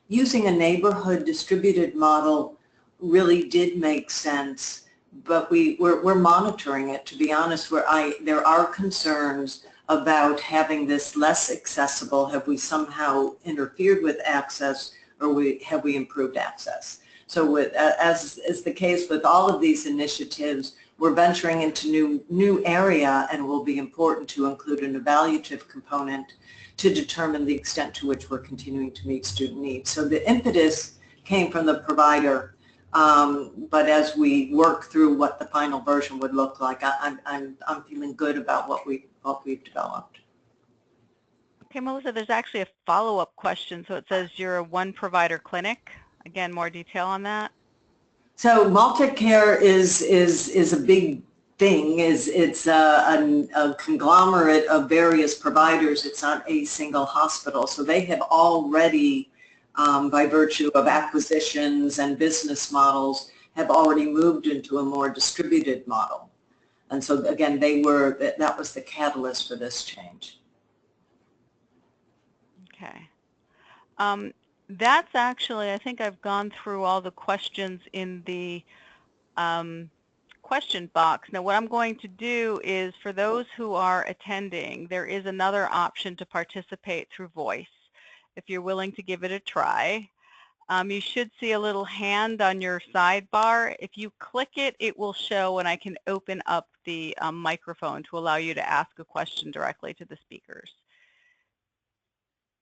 using a neighborhood distributed model really did make sense. But we're monitoring it, to be honest, there are concerns about having this less accessible. Have we somehow interfered with access, or have we improved access? So as is the case with all of these initiatives, we're venturing into new area, and it will be important to include an evaluative component to determine the extent to which we're continuing to meet student needs. So the impetus came from the provider, but as we work through what the final version would look like, I'm feeling good about what we've developed. Okay, Melissa, there's actually a follow-up question. So it says you're a one provider clinic. Again, more detail on that. So multi-care is a big thing. It's a conglomerate of various providers. It's not a single hospital. So they have already, by virtue of acquisitions and business models, have already moved into a more distributed model. And so again, that was the catalyst for this change. Okay. That's actually, I think I've gone through all the questions in the question box. Now what I'm going to do is, for those who are attending, there is another option to participate through voice if you're willing to give it a try. You should see a little hand on your sidebar. If you click it, it will show, and I can open up the microphone to allow you to ask a question directly to the speakers.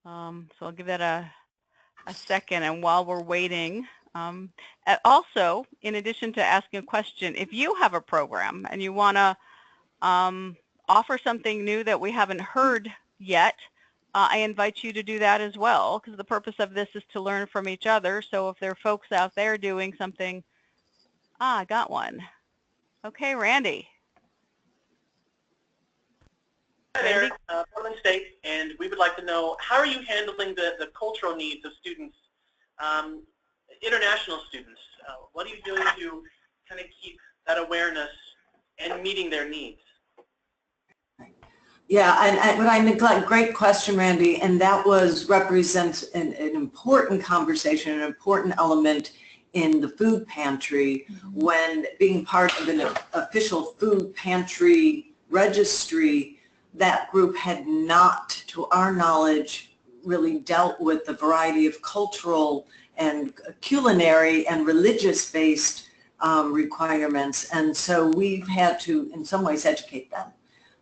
So I'll give that a second, and while we're waiting, also, in addition to asking a question, if you have a program and you want to offer something new that we haven't heard yet, I invite you to do that as well, because the purpose of this is to learn from each other. So if there are folks out there doing something, I got one. Okay, Randy. Hi there, Portland State, and we would like to know, how are you handling the cultural needs of students, international students? What are you doing to kind of keep that awareness and meeting their needs? Yeah, and what I neglect, great question, Randy, and that represents an important conversation, an important element in the food pantry when being part of an official food pantry registry. That group had not, to our knowledge, really dealt with the variety of cultural and culinary and religious-based requirements, and so we've had to, in some ways, educate them.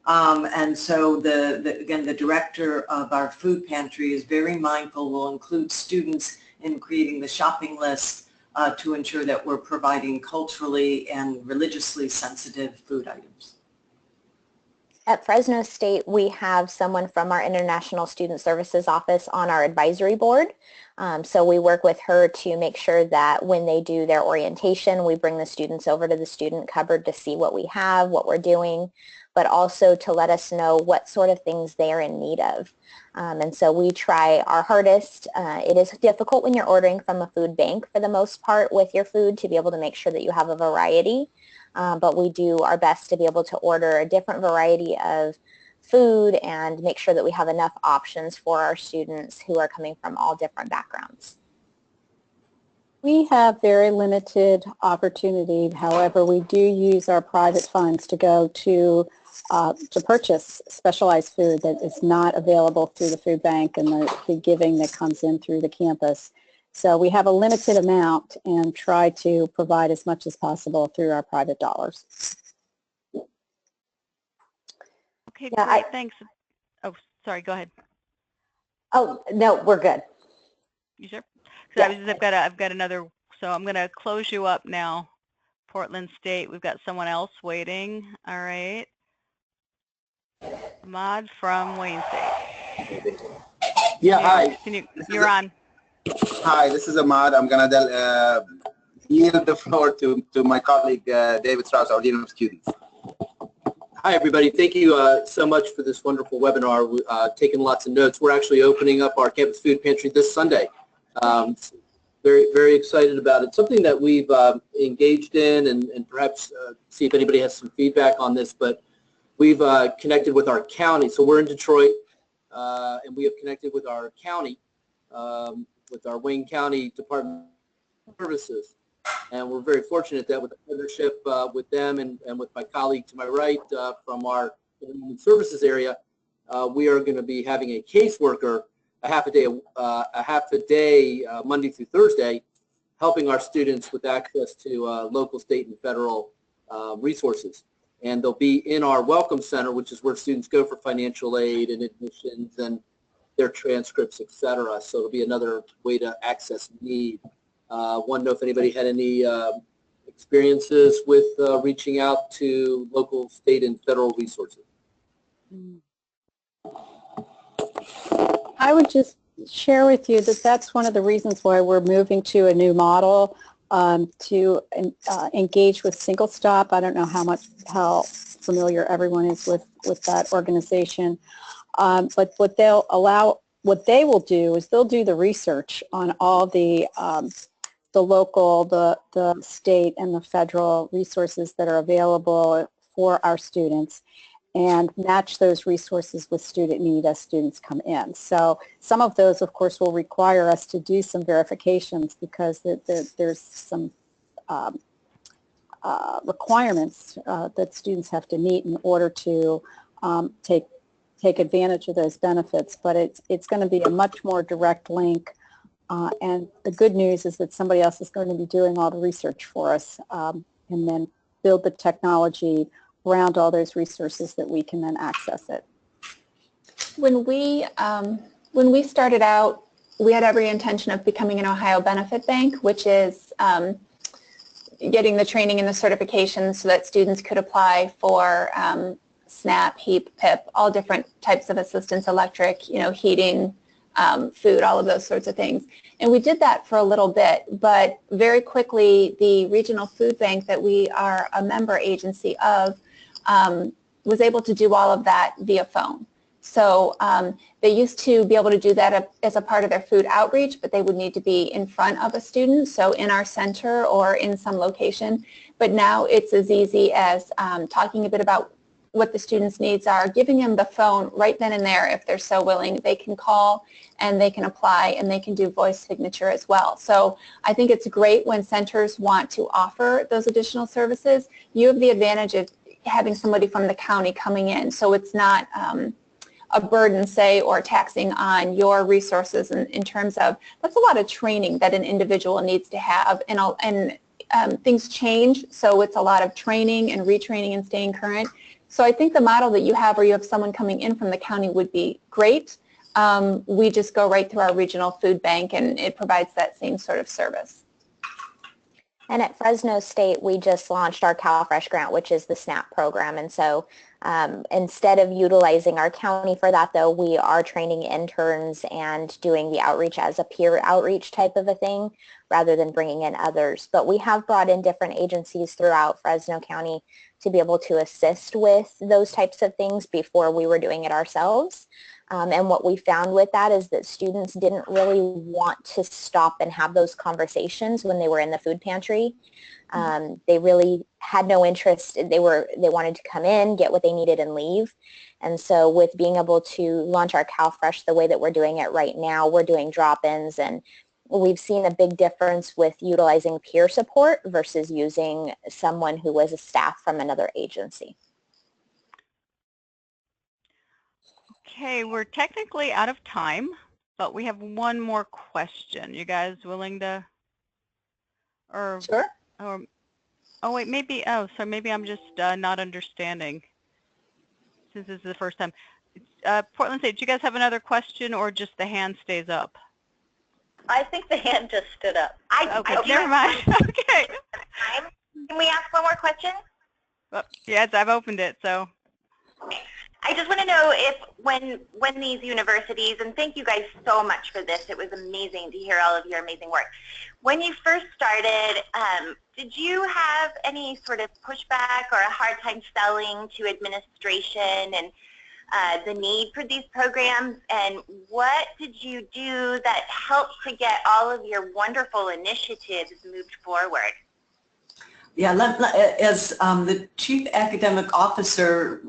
And so again, the director of our food pantry is very mindful. We'll include students in creating the shopping list to ensure that we're providing culturally and religiously sensitive food items. At Fresno State, we have someone from our International Student Services Office on our advisory board. So we work with her to make sure that when they do their orientation, we bring the students over to the student cupboard to see what we have, what we're doing, but also to let us know what sort of things they are in need of. And so we try our hardest. It is difficult when you're ordering from a food bank for the most part with your food to be able to make sure that you have a variety. But we do our best to be able to order a different variety of food and make sure that we have enough options for our students who are coming from all different backgrounds. We have very limited opportunity. However, we do use our private funds to go to purchase specialized food that is not available through the food bank and the giving that comes in through the campus. So we have a limited amount and try to provide as much as possible through our private dollars. Okay, great, thanks. Oh, sorry, go ahead. Oh, no, we're good. You sure? I've got another, so I'm going to close you up now. Portland State, we've got someone else waiting. All right. Ahmad from Wayne State. Yeah, hi. You're on. Hi, this is Ahmad. I'm going to yield the floor to my colleague, David Strauss, our Dean of Students. Hi, everybody. Thank you so much for this wonderful webinar. Taking lots of notes. We're actually opening up our campus food pantry this Sunday. Very, very excited about it. Something that we've engaged in and perhaps see if anybody has some feedback on this, but we've connected with our county. So we're in Detroit, and we have connected with our county, with our Wayne County Department of Services. And we're very fortunate that with the partnership with them and with my colleague to my right from our human services area, we are going to be having a caseworker a half a day Monday through Thursday, helping our students with access to local, state, and federal resources. And they'll be in our Welcome Center, which is where students go for financial aid and admissions and their transcripts, et cetera. So it'll be another way to access need. Want to know if anybody had any experiences with reaching out to local, state, and federal resources. I would just share with you that that's one of the reasons why we're moving to a new model to engage with Single Stop. I don't know how familiar everyone is with that organization, but what they will do is they'll do the research on all the local, the state, and the federal resources that are available for our students and match those resources with student need as students come in. So some of those, of course, will require us to do some verifications because there's some requirements that students have to meet in order to take advantage of those benefits. But it's going to be a much more direct link. And the good news is that somebody else is going to be doing all the research for us and then build the technology around all those resources that we can then access it. When we started out, we had every intention of becoming an Ohio benefit bank, which is getting the training and the certifications so that students could apply for SNAP, HEAP, PIP, all different types of assistance, electric, heating, food, all of those sorts of things. And we did that for a little bit, but very quickly the regional food bank that we are a member agency of was able to do all of that via phone. So they used to be able to do that as a part of their food outreach, but they would need to be in front of a student, so in our center or in some location. But now it's as easy as talking a bit about what the students' needs are, giving them the phone right then and there if they're so willing. They can call and they can apply and they can do voice signature as well. So I think it's great when centers want to offer those additional services. You have the advantage of having somebody from the county coming in, so it's not a burden, say, or taxing on your resources in terms of, that's a lot of training that an individual needs to have, and things change, so it's a lot of training and retraining and staying current. So I think the model that you have, where you have someone coming in from the county, would be great. We just go right through our regional food bank, and it provides that same sort of service. And at Fresno State, we just launched our Calfresh grant, which is the SNAP program. And so instead of utilizing our county for that, though, we are training interns and doing the outreach as a peer outreach type of a thing rather than bringing in others. But we have brought in different agencies throughout Fresno County to be able to assist with those types of things before we were doing it ourselves. And what we found with that is that students didn't really want to stop and have those conversations when they were in the food pantry. They really had no interest. They wanted to come in, get what they needed, and leave. And so with being able to launch our Calfresh the way that we're doing it right now, we're doing drop-ins, and we've seen a big difference with utilizing peer support versus using someone who was a staff from another agency. Okay, we're technically out of time, but we have one more question. You guys willing to, or, Sure. or oh wait, maybe, oh, so maybe I'm just not understanding since this is the first time. Portland State, do you guys have another question, or just the hand stays up? I think the hand just stood up. Okay, never mind. Okay. Can we ask one more question? Well, yes, I've opened it, so. I just want to know if when these universities, and thank you guys so much for this, it was amazing to hear all of your amazing work. When you first started, did you have any sort of pushback or a hard time selling to administration and the need for these programs, and what did you do that helped to get all of your wonderful initiatives moved forward? Yeah, as the Chief Academic Officer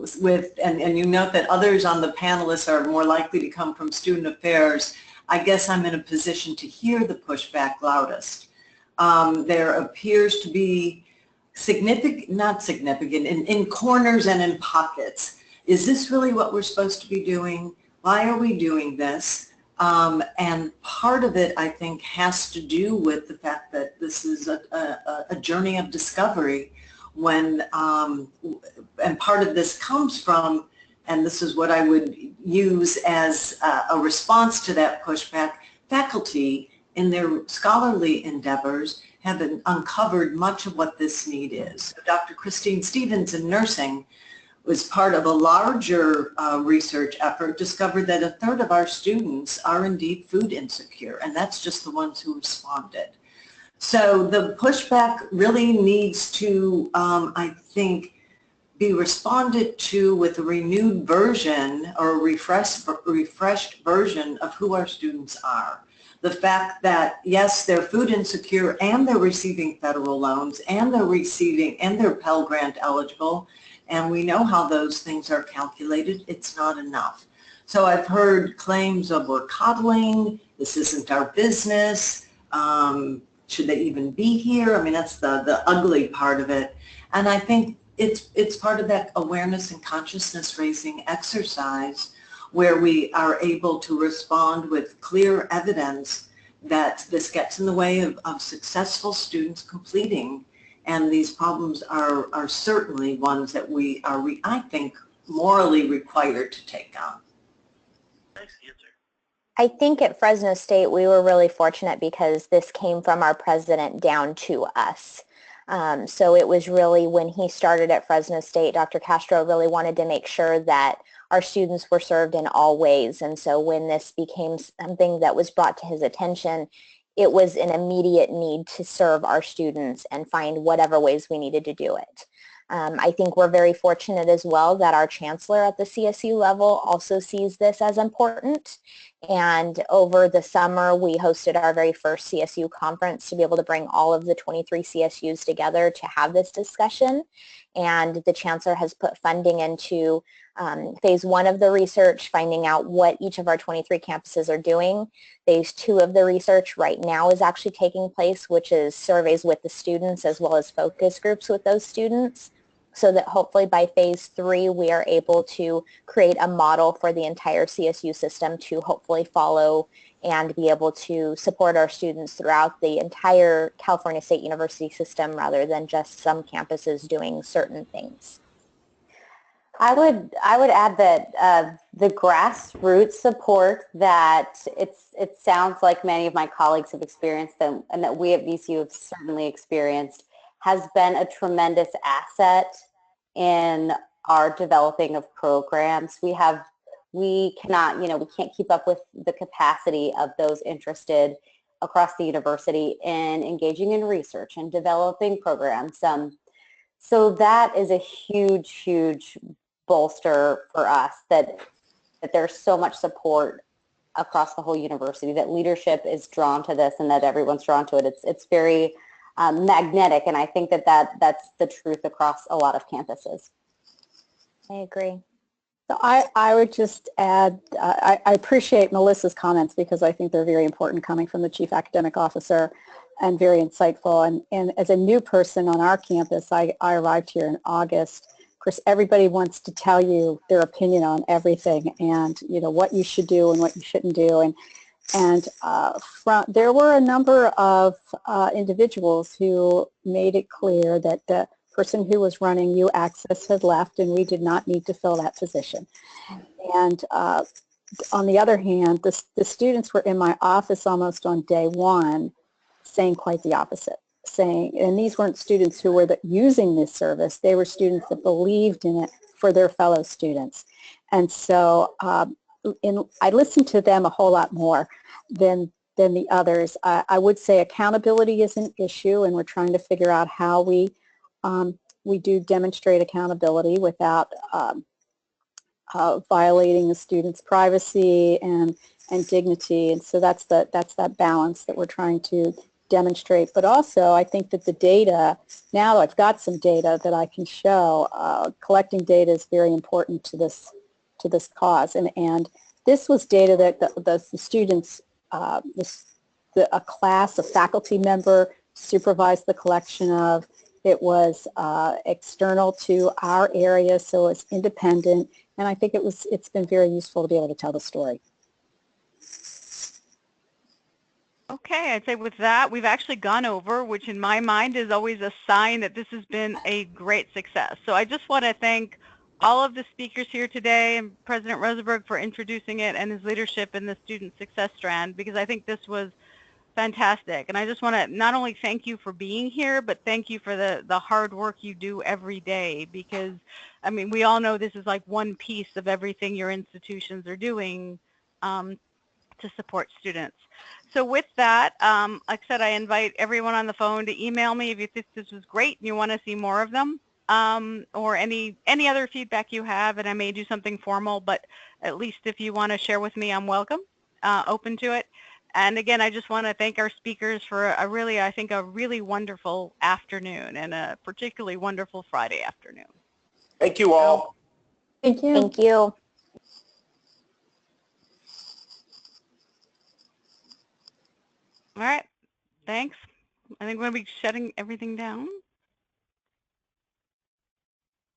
and you note that others on the panelists are more likely to come from Student Affairs, I guess I'm in a position to hear the pushback loudest. There appears to be not significant, in corners and in pockets. Is this really what we're supposed to be doing? Why are we doing this? And part of it, I think, has to do with the fact that this is a journey of discovery and part of this comes from, and this is what I would use as a response to that pushback, faculty in their scholarly endeavors have uncovered much of what this need is. So Dr. Christine Stevens in nursing was part of a larger research effort, discovered that 1/3 of our students are indeed food insecure, and that's just the ones who responded. So the pushback really needs to, I think, be responded to with a renewed version or a refreshed version of who our students are. The fact that, yes, they're food insecure and they're receiving federal loans and they're Pell Grant eligible, and we know how those things are calculated. It's not enough. So I've heard claims of we're coddling, this isn't our business, should they even be here? I mean, that's the ugly part of it. And I think it's part of that awareness and consciousness raising exercise where we are able to respond with clear evidence that this gets in the way of successful students completing. And these problems are certainly ones that we are, I think, morally required to take on. Nice answer. I think at Fresno State we were really fortunate because this came from our president down to us. So it was really when he started at Fresno State, Dr. Castro really wanted to make sure that our students were served in all ways. And so when this became something that was brought to his attention, it was an immediate need to serve our students and find whatever ways we needed to do it. I think we're very fortunate as well that our chancellor at the CSU level also sees this as important And over the summer, we hosted our very first CSU conference to be able to bring all of the 23 CSUs together to have this discussion. And the chancellor has put funding into phase 1 of the research, finding out what each of our 23 campuses are doing. Phase 2 of the research right now is actually taking place, which is surveys with the students as well as focus groups with those students, so that hopefully by phase 3 we are able to create a model for the entire CSU system to hopefully follow and be able to support our students throughout the entire California State University system rather than just some campuses doing certain things. I would add that the grassroots support that it sounds like many of my colleagues have experienced and that we at VCU have certainly experienced has been a tremendous asset in our developing of programs. We cannot, we can't keep up with the capacity of those interested across the university in engaging in research and developing programs. So that is a huge, huge bolster for us that there's so much support across the whole university, that leadership is drawn to this and that everyone's drawn to it. It's very magnetic, and I think that's the truth across a lot of campuses. I agree. So I would just add, I appreciate Melissa's comments because I think they're very important coming from the Chief Academic Officer and very insightful. And as a new person on our campus, I arrived here in August. Of course, everybody wants to tell you their opinion on everything and, what you should do and what you shouldn't do. And there were a number of individuals who made it clear that the person who was running U Access had left and we did not need to fill that position. And on the other hand, the students were in my office almost on day one saying quite the opposite. And these weren't students who were using this service, they were students that believed in it for their fellow students. And so I listened to them a whole lot more than the others. I would say accountability is an issue, and we're trying to figure out how we do demonstrate accountability without violating the student's privacy and dignity. And so that's that balance that we're trying to demonstrate. But also, I think that the data, now I've got some data that I can show, collecting data is very important to this cause. And this was data that the students, a class, a faculty member supervised the collection of. It was external to our area, so it's independent. And I think it's been very useful to be able to tell the story. Okay, I'd say with that, we've actually gone over, which in my mind is always a sign that this has been a great success. So I just want to thank all of the speakers here today and President Rosenberg for introducing it and his leadership in the student success strand, because I think this was fantastic. And I just want to not only thank you for being here, but thank you for the hard work you do every day, because, I mean, we all know this is like one piece of everything your institutions are doing to support students. So with that, like I said, I invite everyone on the phone to email me if you think this was great and you want to see more of them, or any other feedback you have, and I may do something formal, but at least if you want to share with me, I'm welcome, open to it. And again, I just want to thank our speakers for I think a really wonderful afternoon and a particularly wonderful Friday afternoon. Thank you all. Thank you. Thank you. All right, thanks. I think we're going to be shutting everything down.